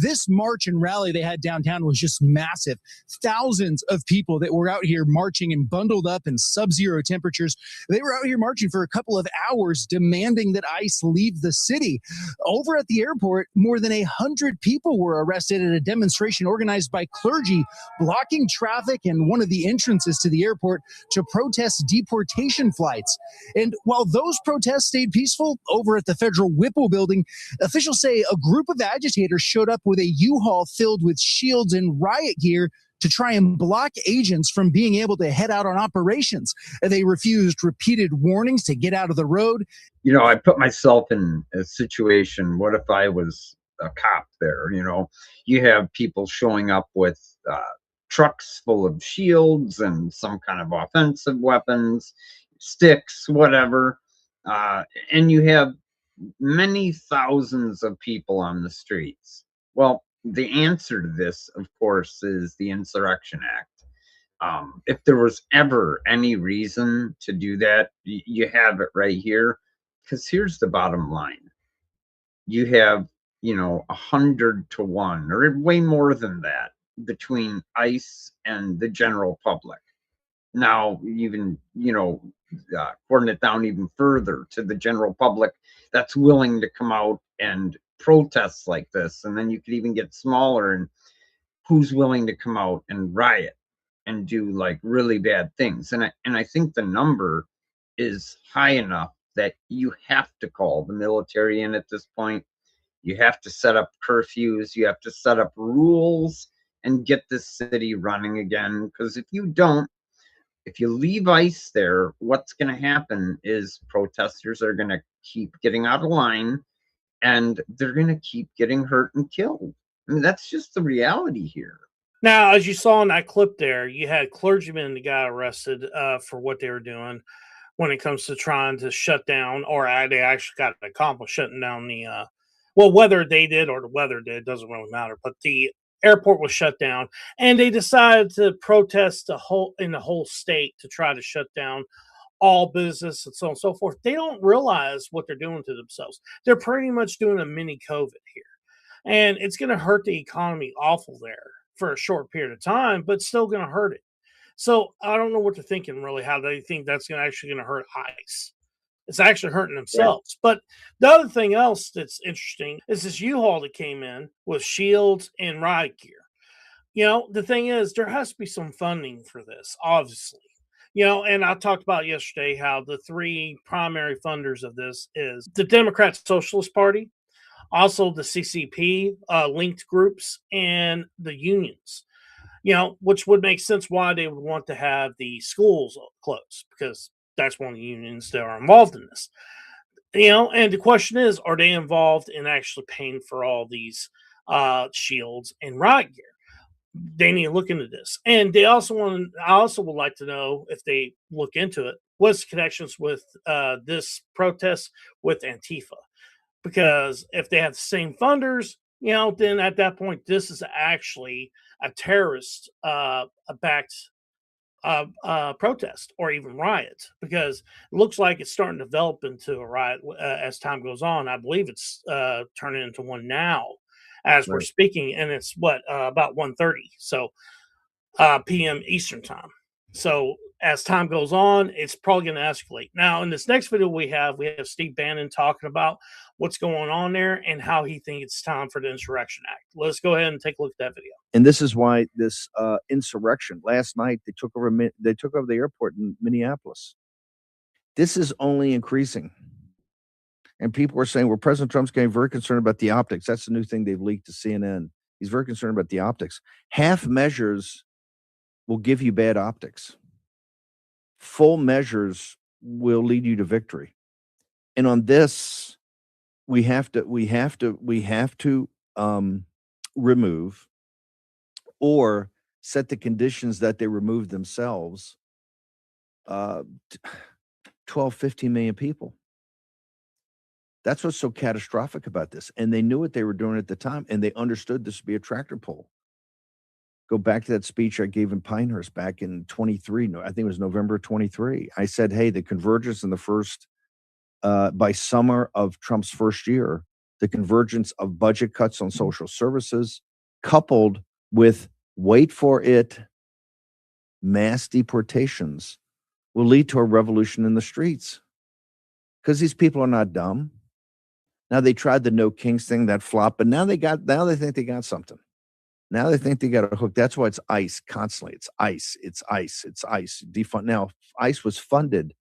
this march and rally they had downtown was just massive. Thousands of people that were out here marching and bundled up in sub-zero temperatures. They were out here marching for a couple of hours, demanding that ICE leave the city. Over at the airport, more than 100 people were arrested at a demonstration organized by clergy, blocking traffic and one of the entrances to the airport to protest deportation flights. And while those protests stayed peaceful, over at the federal Whipple building, officials say a group of agitators showed up with a U-Haul filled with shields and riot gear to try and block agents from being able to head out on operations. They refused repeated warnings to get out of the road. You know, I put myself in a situation, what if I was a cop there? You know, you have people showing up with trucks full of shields and some kind of offensive weapons, sticks, whatever. And you have many thousands of people on the streets. Well, the answer to this, of course, is the Insurrection Act. If there was ever any reason to do that, you have it right here. Because here's the bottom line. You have, 100 to 1, or way more than that, between ICE and the general public. Now, even, cordon it down even further to the general public that's willing to come out and protest like this. And then you could even get smaller and who's willing to come out and riot and do like really bad things. And I think the number is high enough that you have to call the military in at this point. You have to set up curfews, you have to set up rules and get this city running again. Because if you don't, if you leave ICE there, what's going to happen is protesters are going to keep getting out of line and they're going to keep getting hurt and killed. I mean, that's just the reality here. Now, as you saw in that clip there, you had clergymen that got arrested for what they were doing when it comes to trying to shut down, or they actually got accomplished shutting down the, well, whether they did or the weather did, doesn't really matter, but the airport was shut down, and they decided to protest in the whole state to try to shut down all business and so on and so forth. They don't realize what they're doing to themselves. They're pretty much doing a mini COVID here, and it's going to hurt the economy awful there for a short period of time, but still going to hurt it. So I don't know what they're thinking, really, how they think that's actually going to hurt ICE. It's actually hurting themselves. Yeah. But the other thing else that's interesting is this U-Haul that came in with shields and riot gear. You know, the thing is, there has to be some funding for this, obviously. You know, and I talked about yesterday how the three primary funders of this is the Democrat Socialist Party, also the CCP linked groups, and the unions. You know, which would make sense why they would want to have the schools closed, because that's one of the unions that are involved in this. You know, and the question is, are they involved in actually paying for all these shields and riot gear? They need to look into this. And they also I also would like to know, if they look into it, what's the connections with this protest with Antifa? Because if they have the same funders, you know, then at that point, this is actually a terrorist backed protest or even riot, because it looks like it's starting to develop into a riot as time goes on. I believe it's turning into one now as we're speaking, and it's about 1:30 p.m. Eastern time. So as time goes on, it's probably going to escalate. Now, in this next video we have Steve Bannon talking about what's going on there and how he thinks it's time for the Insurrection Act. Let's go ahead and take a look at that video. And this is why this insurrection last night, they took over the airport in Minneapolis. This is only increasing. And people are saying, well, President Trump's getting very concerned about the optics. That's the new thing they've leaked to CNN. He's very concerned about the optics. Half measures will give you bad optics. Full measures will lead you to victory. And on this, we have to remove or set the conditions that they remove themselves 12, 15 million people. That's what's so catastrophic about this. And they knew what they were doing at the time, and they understood this would be a tractor pull. Go back to that speech I gave in Pinehurst back in 23. I think it was November 23. I said, hey, the convergence in the first, by summer of Trump's first year, the convergence of budget cuts on social services, coupled with, wait for it, mass deportations, will lead to a revolution in the streets. Because these people are not dumb. Now, they tried the No Kings thing, that flopped, but now they think they got something. Now they think they got a hook. That's why it's ICE constantly. It's ICE. It's ICE. It's ICE. Defund. Now, ICE was funded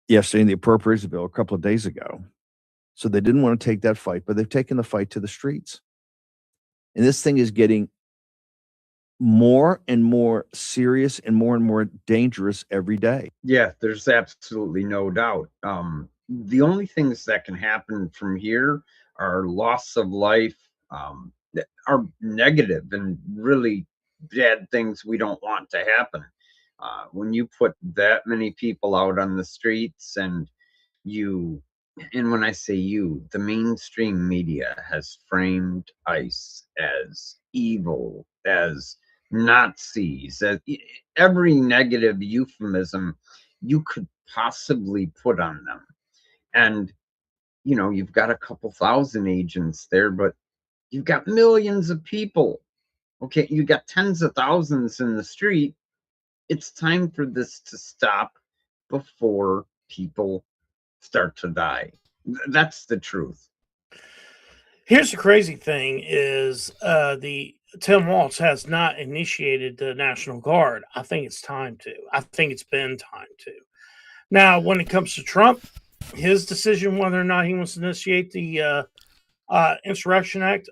yesterday in the appropriations bill a couple of days ago. So they didn't want to take that fight, but they've taken the fight to the streets. And this thing is getting more and more serious and more dangerous every day. Yeah, there's absolutely no doubt. The only things that can happen from here are loss of life, that are negative and really bad things we don't want to happen. When you put that many people out on the streets, and when I say you, the mainstream media has framed ICE as evil, as Nazis, as every negative euphemism you could possibly put on them. And, you know, you've got a couple thousand agents there, but you've got millions of people. Okay, you got tens of thousands in the street. It's time for this to stop before people start to die. That's the truth. Here's the crazy thing is the Tim Walz has not initiated the National Guard. I think it's time to. I think it's been time to. Now, when it comes to Trump, his decision whether or not he wants to initiate the Insurrection Act,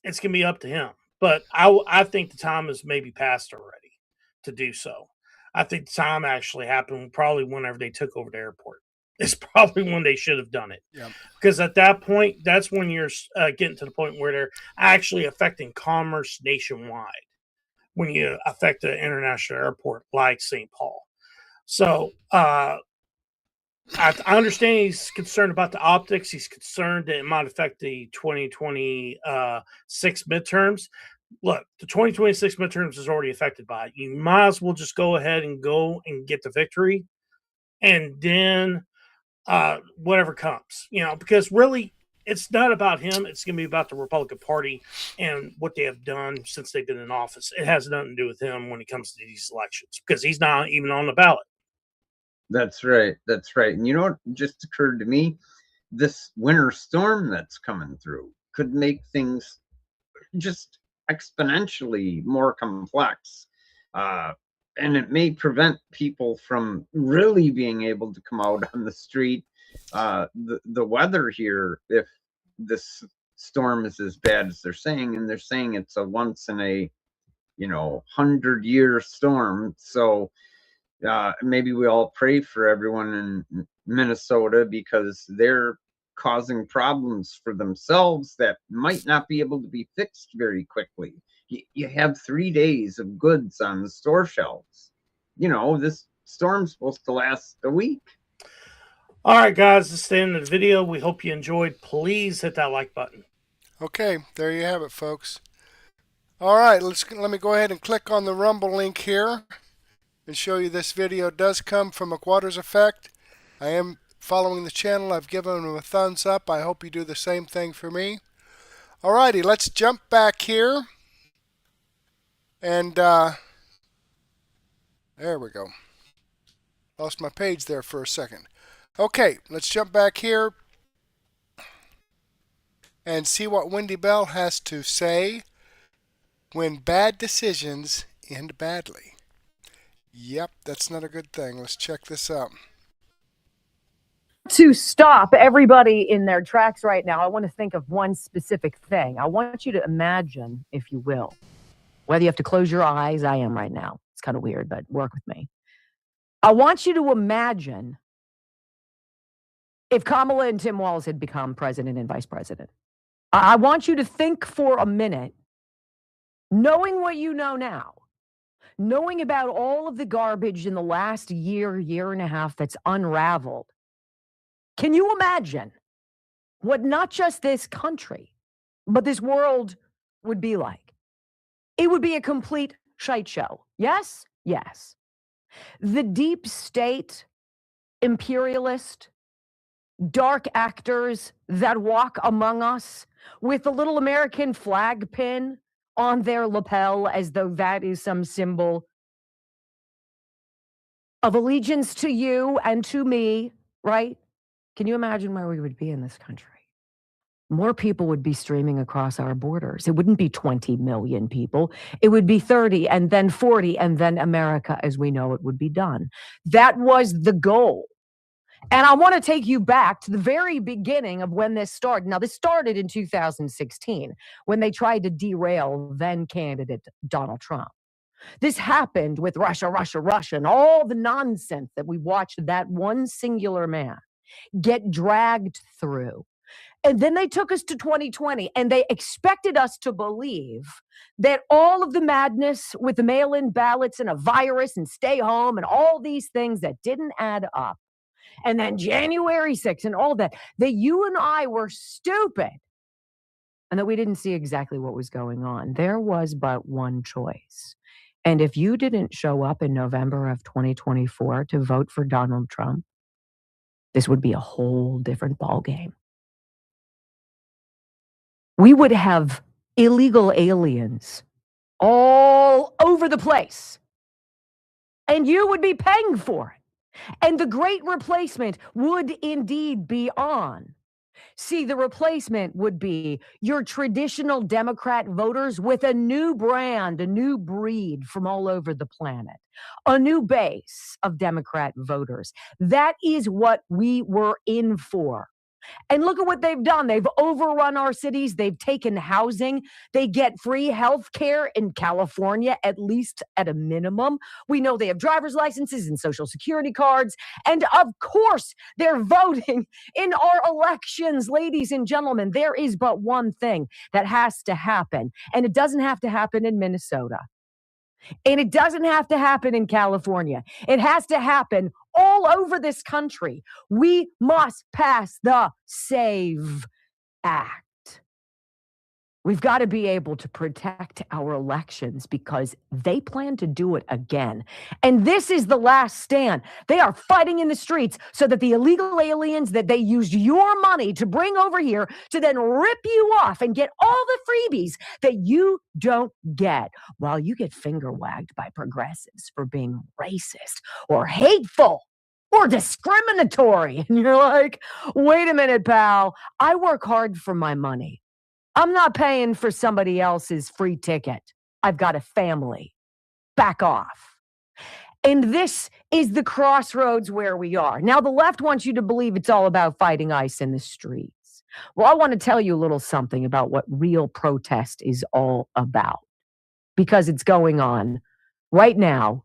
it's going to be up to him. But I think the time is maybe past already to do so. I think the time actually happened probably whenever they took over the airport. It's probably when they should have done it. Yep. Because at that point, that's when you're getting to the point where they're actually affecting commerce nationwide. When you affect an international airport like St. Paul. So I understand he's concerned about the optics. He's concerned that it might affect the 2026 midterms. Look, the 2026 midterms is already affected by it. You might as well just go ahead and go and get the victory. And then whatever comes, because really it's not about him. It's going to be about the Republican Party and what they have done since they've been in office. It has nothing to do with him when it comes to these elections because he's not even on the ballot. That's right. That's right. And you know what just occurred to me? This winter storm that's coming through could make things just exponentially more complex. And it may prevent people from really being able to come out on the street. The weather here, if this storm is as bad as they're saying, and they're saying it's a once in a 100-year storm. So maybe we all pray for everyone in Minnesota because they're causing problems for themselves that might not be able to be fixed very quickly. You have 3 days of goods on the store shelves. This storm's supposed to last a week. All right, guys, this is the end of the video. We hope you enjoyed. Please hit that like button. Okay, there you have it, folks. All right, let me go ahead and click on the Rumble link here and show you this video does come from McWattersaffect. I am following the channel. I've given him a thumbs up. I hope you do the same thing for me. All righty, let's jump back here. And there we go. Lost my page there for a second. Okay, let's jump back here and see what Wendy Bell has to say when bad decisions end badly. Yep, that's not a good thing. Let's check this out. To stop everybody in their tracks right now, I want to think of one specific thing. I want you to imagine, if you will, whether you have to close your eyes, I am right now. It's kind of weird, but work with me. I want you to imagine if Kamala and Tim Walz had become president and vice president. I want you to think for a minute, knowing what you know now, knowing about all of the garbage in the last year and a half that's unraveled. Can you imagine what not just this country, but this world would be like? It would be a complete shite show. Yes? Yes. The deep state, imperialist, dark actors that walk among us with the little American flag pin on their lapel as though that is some symbol of allegiance to you and to me, right? Can you imagine where we would be in this country? More people would be streaming across our borders. It wouldn't be 20 million people. It would be 30 and then 40 and then America as we know it would be done. That was the goal. And I want to take you back to the very beginning of when this started. Now, this started in 2016 when they tried to derail then candidate Donald Trump. This happened with Russia, and all the nonsense that we watched that one singular man get dragged through. And then they took us to 2020 and they expected us to believe that all of the madness with the mail-in ballots and a virus and stay home and all these things that didn't add up. And then January 6th and all that you and I were stupid and that we didn't see exactly what was going on. There was but one choice. And if you didn't show up in November of 2024 to vote for Donald Trump, this would be a whole different ballgame. We would have illegal aliens all over the place. And you would be paying for it. And the great replacement would indeed be on. See, the replacement would be your traditional Democrat voters with a new brand, a new breed from all over the planet, a new base of Democrat voters. That is what we were in for. And look at what they've done. They've overrun our cities. They've taken housing. They get free health care in California, at least at a minimum. We know they have driver's licenses and social security cards. And of course, they're voting in our elections, ladies and gentlemen. There is but one thing that has to happen, and it doesn't have to happen in Minnesota. And it doesn't have to happen in California. It has to happen all over this country. We must pass the SAVE Act. We've got to be able to protect our elections because they plan to do it again. And this is the last stand. They are fighting in the streets so that the illegal aliens that they used your money to bring over here to then rip you off and get all the freebies that you don't get, while you get finger wagged by progressives for being racist or hateful or discriminatory. And you're like, wait a minute, pal. I work hard for my money. I'm not paying for somebody else's free ticket. I've got a family. Back off. And this is the crossroads where we are. Now, the left wants you to believe it's all about fighting ICE in the streets. Well, I want to tell you a little something about what real protest is all about, because it's going on right now,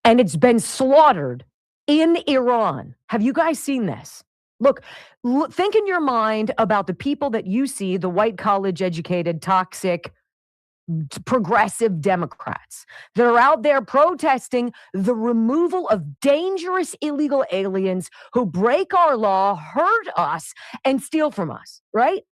and it's been slaughtered in Iran. Have you guys seen this? Look, think in your mind about the people that you see, the white college-educated, toxic, progressive Democrats that are out there protesting the removal of dangerous illegal aliens who break our law, hurt us, and steal from us, right?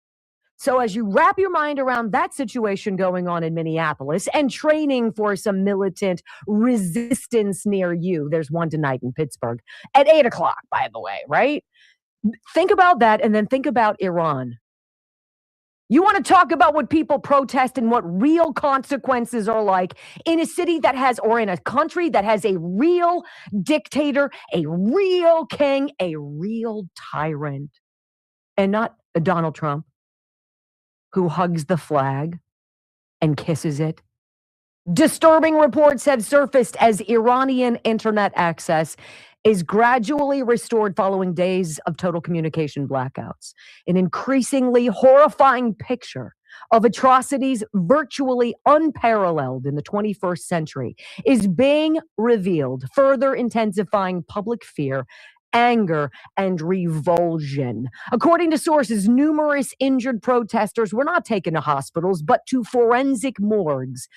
So as you wrap your mind around that situation going on in Minneapolis and training for some militant resistance near you, there's one tonight in Pittsburgh at 8 o'clock, by the way, right? Think about that, and then think about Iran. You want to talk about what people protest and what real consequences are like in a city that has, or in a country that has a real dictator, a real king, a real tyrant, and not a Donald Trump who hugs the flag and kisses it. Disturbing reports have surfaced as Iranian internet access is gradually restored following days of total communication blackouts. An increasingly horrifying picture of atrocities virtually unparalleled in the 21st century is being revealed, further intensifying public fear, anger, and revulsion. According to sources, numerous injured protesters were not taken to hospitals, but to forensic morgues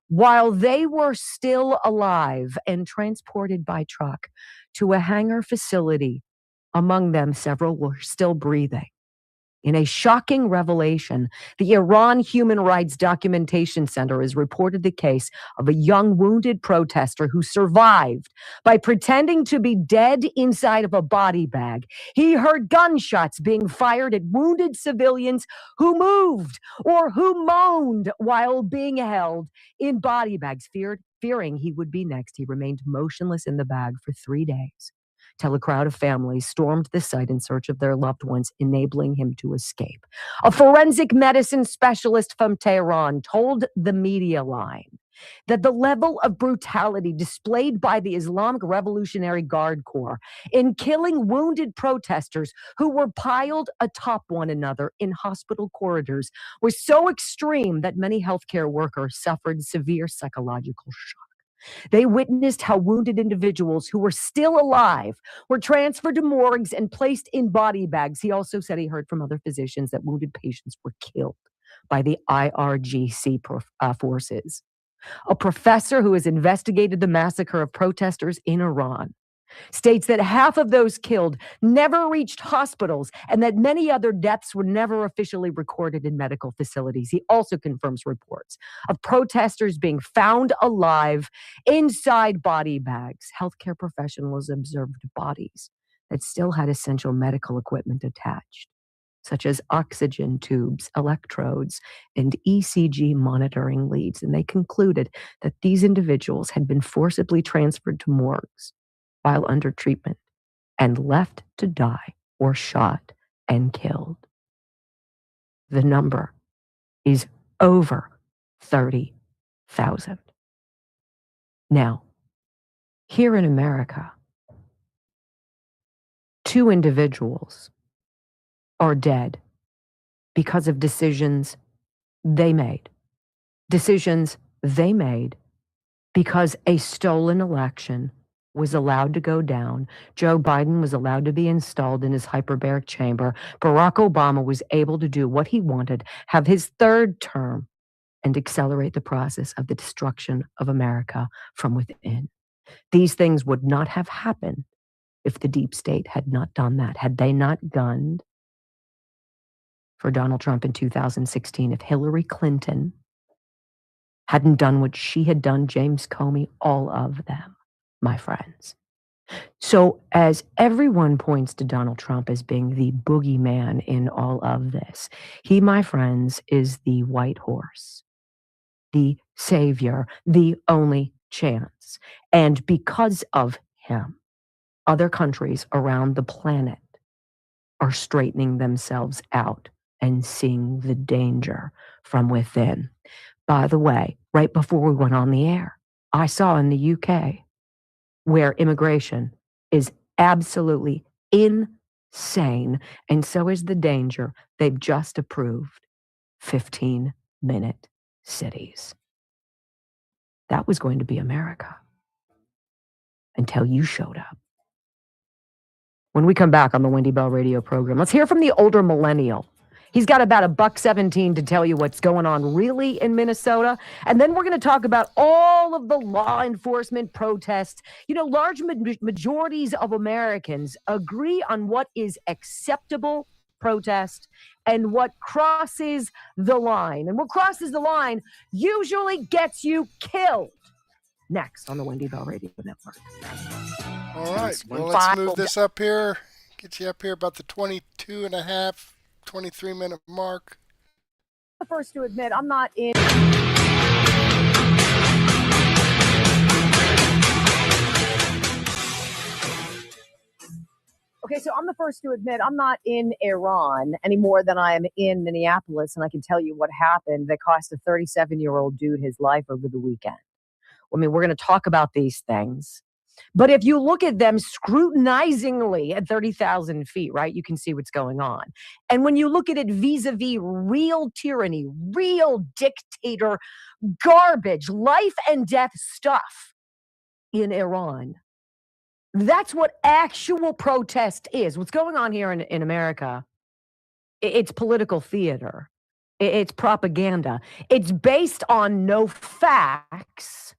while they were still alive and transported by truck to a hangar facility. Among them, several were still breathing. In a shocking revelation, the Iran Human Rights Documentation Center has reported the case of a young wounded protester who survived by pretending to be dead inside of a body bag. He heard gunshots being fired at wounded civilians who moved or who moaned while being held in body bags. Fearing he would be next, he remained motionless in the bag for 3 days, till a crowd of families stormed the site in search of their loved ones, enabling him to escape. A forensic medicine specialist from Tehran told the Media Line that the level of brutality displayed by the Islamic Revolutionary Guard Corps in killing wounded protesters who were piled atop one another in hospital corridors was so extreme that many healthcare workers suffered severe psychological shock. They witnessed how wounded individuals who were still alive were transferred to morgues and placed in body bags. He also said he heard from other physicians that wounded patients were killed by the IRGC forces. A professor who has investigated the massacre of protesters in Iran states that half of those killed never reached hospitals and that many other deaths were never officially recorded in medical facilities. He also confirms reports of protesters being found alive inside body bags. Healthcare professionals observed bodies that still had essential medical equipment attached, such as oxygen tubes, electrodes, and ECG monitoring leads. And they concluded that these individuals had been forcibly transferred to morgues while under treatment and left to die or shot and killed. The number is over 30,000. Now, here in America, 2 individuals are dead because of decisions they made. Decisions they made because a stolen election was allowed to go down. Joe Biden was allowed to be installed in his hyperbaric chamber. Barack Obama was able to do what he wanted, have his 3rd term, and accelerate the process of the destruction of America from within. These things would not have happened if the deep state had not done that, had they not gunned for Donald Trump in 2016, if Hillary Clinton hadn't done what she had done, James Comey, all of them, my friends. So as everyone points to Donald Trump as being the boogeyman in all of this, he, my friends, is the white horse, the savior, the only chance. And because of him, other countries around the planet are straightening themselves out and seeing the danger from within. By the way, right before we went on the air, I saw in the UK where immigration is absolutely insane, and so is the danger. They've just approved 15-minute cities. That was going to be America until you showed up. When we come back on the Wendy Bell radio program, let's hear from the older millennial. He's got about $1.17 to tell you what's going on really in Minnesota. And then we're going to talk about all of the law enforcement protests. You know, large majorities of Americans agree on what is acceptable protest and what crosses the line. And what crosses the line usually gets you killed. Next on the Wendy Bell Radio Network. All right, well, let's move this up here. Get you up here about the 23-minute mark. I'm the first to admit I'm not in. Okay, so I'm the first to admit I'm not in Iran any more than I am in Minneapolis, and I can tell you what happened that cost a 37-year-old dude his life over the weekend. I mean, we're going to talk about these things. But if you look at them scrutinizingly at 30,000 feet, right, you can see what's going on. And when you look at it vis-a-vis real tyranny, real dictator, garbage, life and death stuff in Iran, that's what actual protest is. What's going on here in America, it's political theater. It's propaganda. It's based on no facts,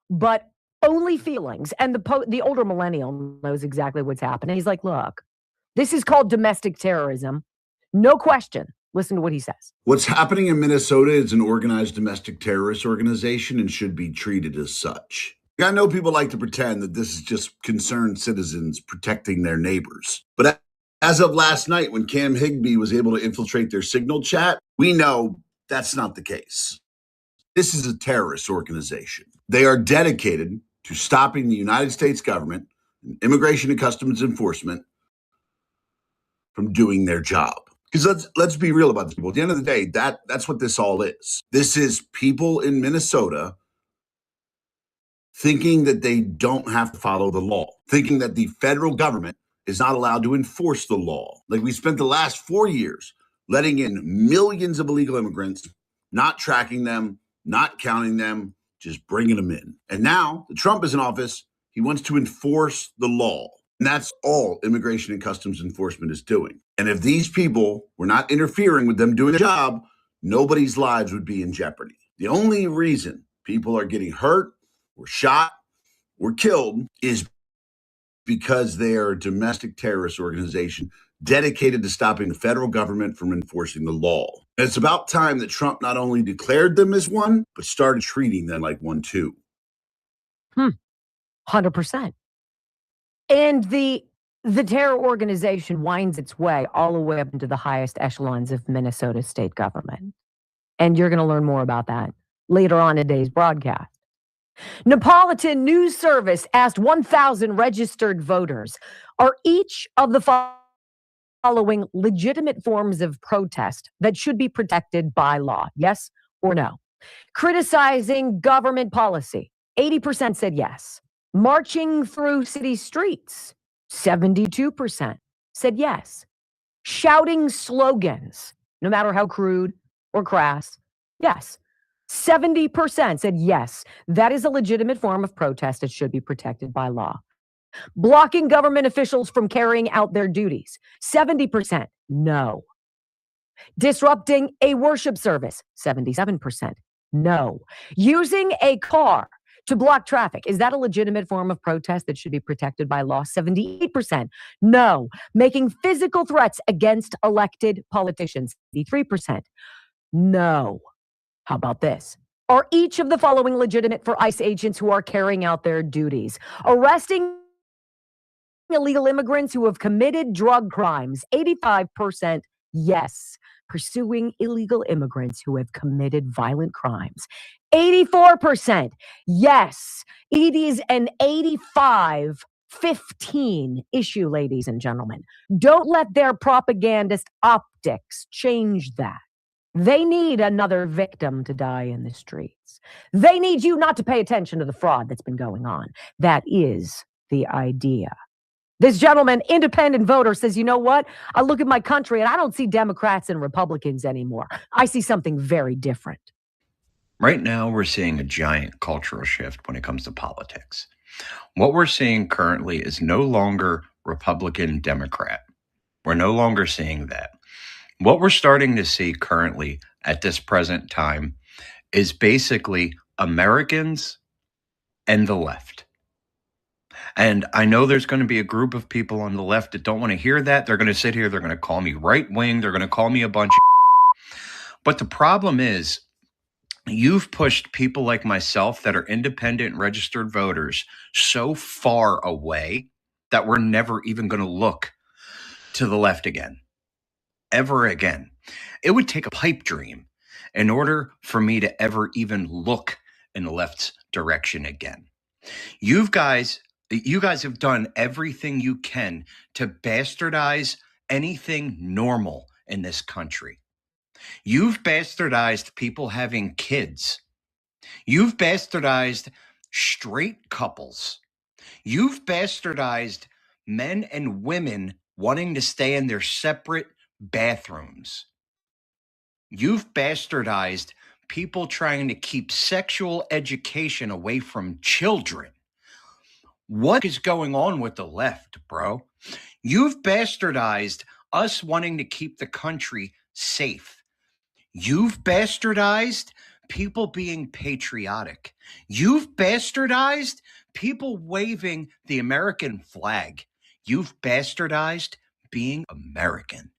but only feelings. And the older millennial knows exactly what's happening. He's like, look, this is called domestic terrorism. No question. Listen to what he says. What's happening in Minnesota is an organized domestic terrorist organization and should be treated as such. I know people like to pretend that this is just concerned citizens protecting their neighbors. But as of last night, when Cam Higbee was able to infiltrate their signal chat, we know that's not the case. This is a terrorist organization. They are dedicated to stopping the United States government, and Immigration and Customs Enforcement, from doing their job. Because let's be real about this, people. At the end of the day, that's what this all is. This is people in Minnesota thinking that they don't have to follow the law, thinking that the federal government is not allowed to enforce the law. Like we spent the last 4 years letting in millions of illegal immigrants, not tracking them, not counting them, just bringing them in. And now that Trump is in office, he wants to enforce the law. And that's all Immigration and Customs Enforcement is doing. And if these people were not interfering with them doing their job, nobody's lives would be in jeopardy. The only reason people are getting hurt or shot or killed is because they are a domestic terrorist organization dedicated to stopping the federal government from enforcing the law. And it's about time that Trump not only declared them as one, but started treating them like one too. 100%. And the terror organization winds its way all the way up into the highest echelons of Minnesota state government. And you're going to learn more about that later on in today's broadcast. Neapolitan News Service asked 1,000 registered voters, are each of the following legitimate forms of protest that should be protected by law? Yes or no? Criticizing government policy, 80% said yes. Marching through city streets, 72% said yes. Shouting slogans, no matter how crude or crass, yes. 70% said yes, that is a legitimate form of protest that should be protected by law. Blocking government officials from carrying out their duties, 70% no. Disrupting a worship service, 77% no. Using a car to block traffic, is that a legitimate form of protest that should be protected by law? 78% no. Making physical threats against elected politicians, 83% no. How about this? Are each of the following legitimate for ICE agents who are carrying out their duties? Arresting illegal immigrants who have committed drug crimes, 85% yes. Pursuing illegal immigrants who have committed violent crimes, 84% yes. It is an 85-15 issue, ladies and gentlemen. Don't let their propagandist optics change that. They need another victim to die in the streets. They need you not to pay attention to the fraud that's been going on. That is the idea. This gentleman, independent voter, says, you know what? I look at my country and I don't see Democrats and Republicans anymore. I see something very different. Right now, we're seeing a giant cultural shift when it comes to politics. What we're seeing currently is no longer Republican, Democrat. We're no longer seeing that. What we're starting to see currently at this present time is basically Americans and the left. And I know there's going to be a group of people on the left that don't want to hear that. They're going to sit here. They're going to call me right wing. They're going to call me a bunch of. But the problem is, you've pushed people like myself that are independent registered voters so far away that we're never even going to look to the left again, ever again. It would take a pipe dream in order for me to ever even look in the left's direction again. You guys have done everything you can to bastardize anything normal in this country. You've bastardized people having kids. You've bastardized straight couples. You've bastardized men and women wanting to stay in their separate bathrooms. You've bastardized people trying to keep sexual education away from children. What is going on with the left, bro? You've bastardized us wanting to keep the country safe. You've bastardized people being patriotic. You've bastardized people waving the American flag. You've bastardized being American.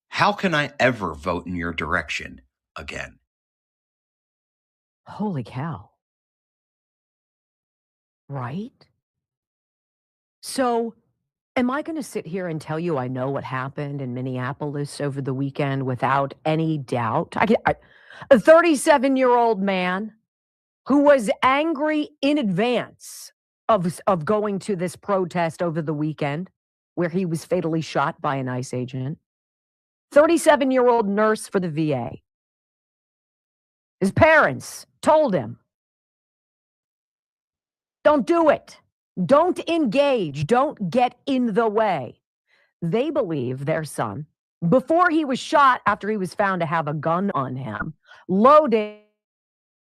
How can I ever vote in your direction again? Holy cow. Right? So, am I going to sit here and tell you I know what happened in Minneapolis over the weekend without any doubt? A 37-year-old man who was angry in advance of going to this protest over the weekend where he was fatally shot by an ICE agent. 37-year-old nurse for the VA. His parents told him, don't do it. Don't engage. Don't get in the way. They believe their son, before he was shot after he was found to have a gun on him, loaded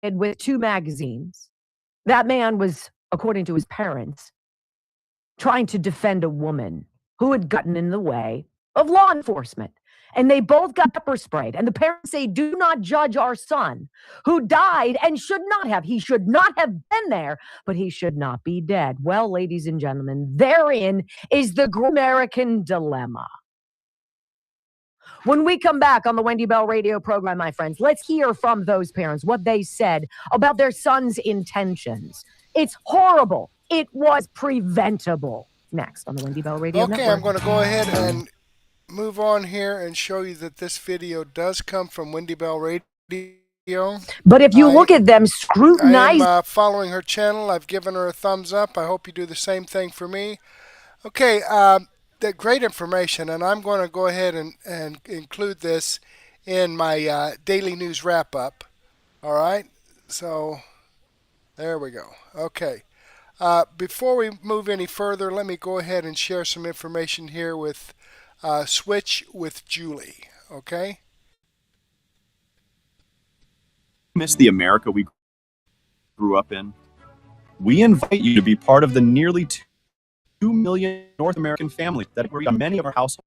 with 2 magazines, that man was, according to his parents, trying to defend a woman who had gotten in the way of law enforcement. And they both got pepper sprayed. And the parents say, do not judge our son who died and should not have. He should not have been there, but he should not be dead. Well, ladies and gentlemen, therein is the American dilemma. When we come back on the Wendy Bell radio program, my friends, let's hear from those parents what they said about their son's intentions. It's horrible. It was preventable. Next on the Wendy Bell radio network. Okay, I'm going to go ahead and move on here and show you that this video does come from Wendy Bell Radio. But if you look at them, I am scrutinize. following her channel. I've given her a thumbs up. I hope you do the same thing for me. Okay, that great information, and I'm going to go ahead and include this in my daily news wrap-up. All right, so there we go. Okay, before we move any further, let me go ahead and share some information here with Switch with Julie. Okay. Miss the America we grew up in? We invite you to be part of the nearly 2 million North American families that agree on many of our households.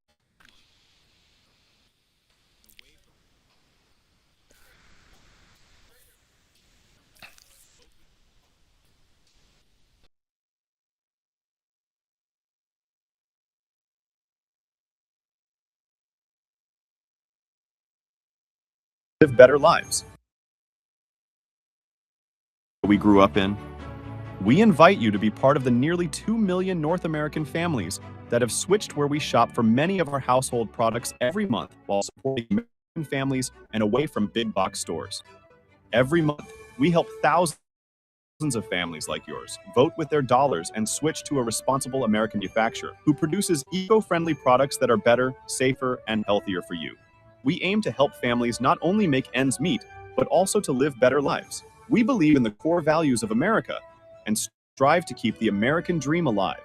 Live better lives. We grew up in. We invite you to be part of the nearly 2 million North American families that have switched where we shop for many of our household products every month while supporting American families and away from big box stores. Every month, we help thousands of families like yours vote with their dollars and switch to a responsible American manufacturer who produces eco-friendly products that are better, safer, and healthier for you. We aim to help families not only make ends meet, but also to live better lives. We believe in the core values of America and strive to keep the American dream alive.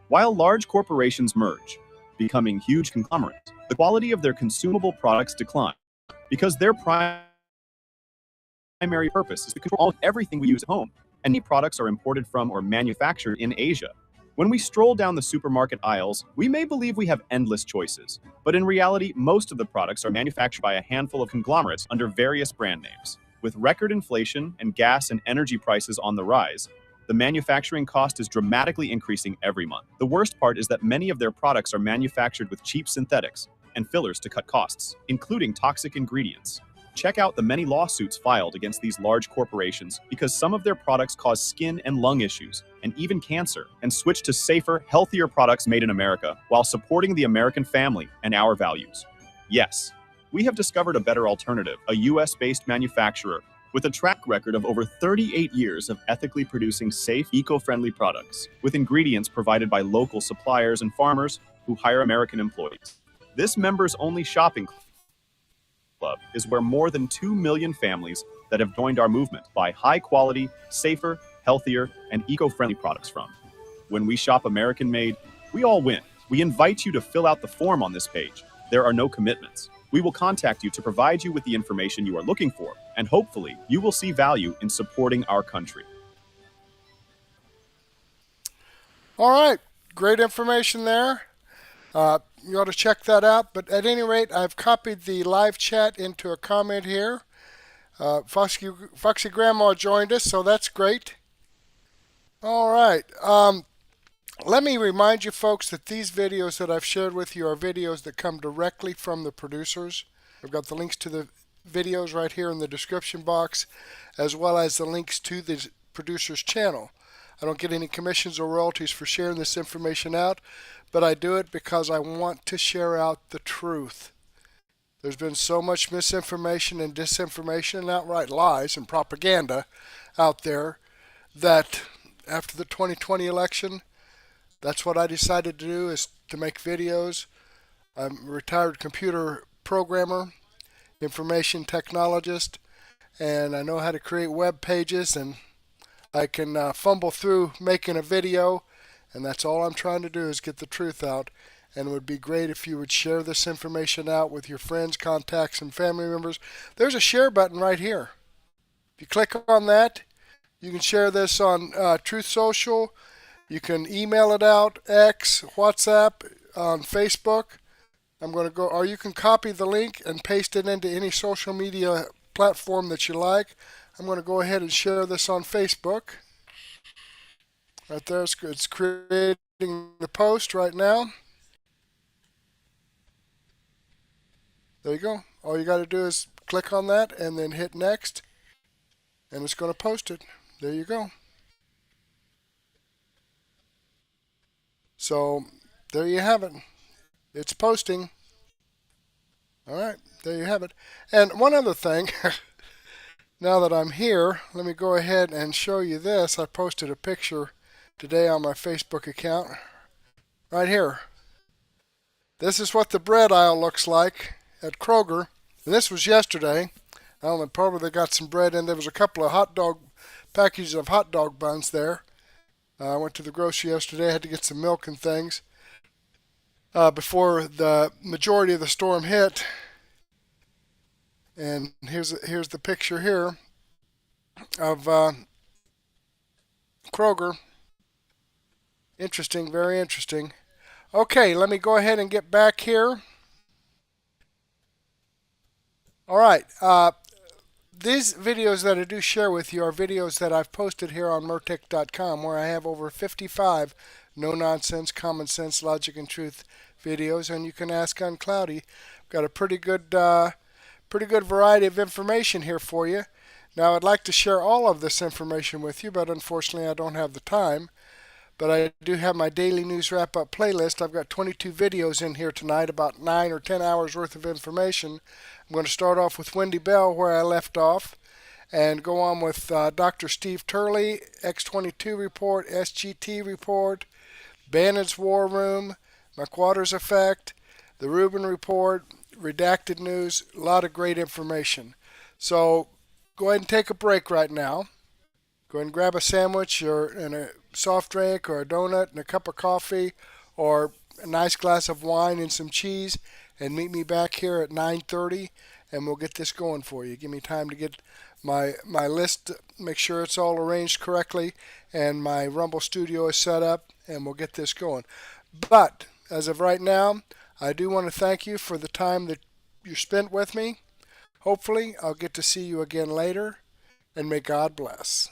While large corporations merge, becoming huge conglomerates, the quality of their consumable products decline because their primary purpose is to control everything we use at home, and many products are imported from or manufactured in Asia. When we stroll down the supermarket aisles, we may believe we have endless choices, but in reality, most of the products are manufactured by a handful of conglomerates under various brand names. With record inflation and gas and energy prices on the rise, the manufacturing cost is dramatically increasing every month. The worst part is that many of their products are manufactured with cheap synthetics and fillers to cut costs, including toxic ingredients. Check out the many lawsuits filed against these large corporations because some of their products cause skin and lung issues and even cancer, and switch to safer, healthier products made in America while supporting the American family and our values. Yes, we have discovered a better alternative, a US-based manufacturer with a track record of over 38 years of ethically producing safe, eco-friendly products with ingredients provided by local suppliers and farmers who hire American employees. This members-only shopping club is where more than 2 million families that have joined our movement buy high-quality, safer, healthier, and eco-friendly products from. When we shop American-made, we all win. We invite you to fill out the form on this page. There are no commitments. We will contact you to provide you with the information you are looking for, and hopefully you will see value in supporting our country. All right, great information there. You ought to check that out. But at any rate, I've copied the live chat into a comment here. Foxy Grandma joined us, so that's great. All right. Let me remind you folks that these videos that I've shared with you are videos that come directly from the producers. I've got the links to the videos right here in the description box, as well as the links to the producer's channel. I don't get any commissions or royalties for sharing this information out, but I do it because I want to share out the truth. There's been so much misinformation and disinformation and outright lies and propaganda out there that after the 2020 election, that's what I decided to do, is to make videos. I'm a retired computer programmer, information technologist, and I know how to create web pages, and I can fumble through making a video, and that's all I'm trying to do is get the truth out. And it would be great if you would share this information out with your friends, contacts, and family members. There's a share button right here. If you click on that, you can share this on Truth Social. You can email it out, X, WhatsApp, on Facebook. I'm going to go, or you can copy the link and paste it into any social media platform that you like. I'm going to go ahead and share this on Facebook. Right there, it's creating the post right now. There you go. All you got to do is click on that and then hit next, and it's going to post it. There you go. So there you have it. It's posting. All right, there you have it. And one other thing, Now that I'm here, let me go ahead and show you this. I posted a picture today on my Facebook account. Right here. This is what the bread aisle looks like at Kroger. And this was yesterday. I don't know, probably they got some bread in. There was a couple of packages of hot dog buns there. I went to the grocery yesterday. I had to get some milk and things before the majority of the storm hit. And here's the picture here of Kroger. Interesting, very interesting. Okay, let me go ahead and get back here. All right. These videos that I do share with you are videos that I've posted here on Mertech.com, where I have over 55 no-nonsense, common sense, logic, and truth videos, and you can ask Uncloudy. I've got a pretty good variety of information here for you. Now, I'd like to share all of this information with you, but unfortunately, I don't have the time. But I do have my daily news wrap-up playlist. I've got 22 videos in here tonight, about 9 or 10 hours worth of information. I'm going to start off with Wendy Bell, where I left off, and go on with Dr. Steve Turley, X-22 report, SGT report, Bannon's War Room, McWattersaffect, the Rubin report, redacted news, a lot of great information. So go ahead and take a break right now. Go ahead and grab a sandwich and a soft drink or a donut and a cup of coffee or a nice glass of wine and some cheese, and meet me back here at 9:30, and we'll get this going for you. Give me time to get my list, make sure it's all arranged correctly, and my Rumble studio is set up, and we'll get this going. But as of right now, I do want to thank you for the time that you spent with me. Hopefully, I'll get to see you again later, and may God bless.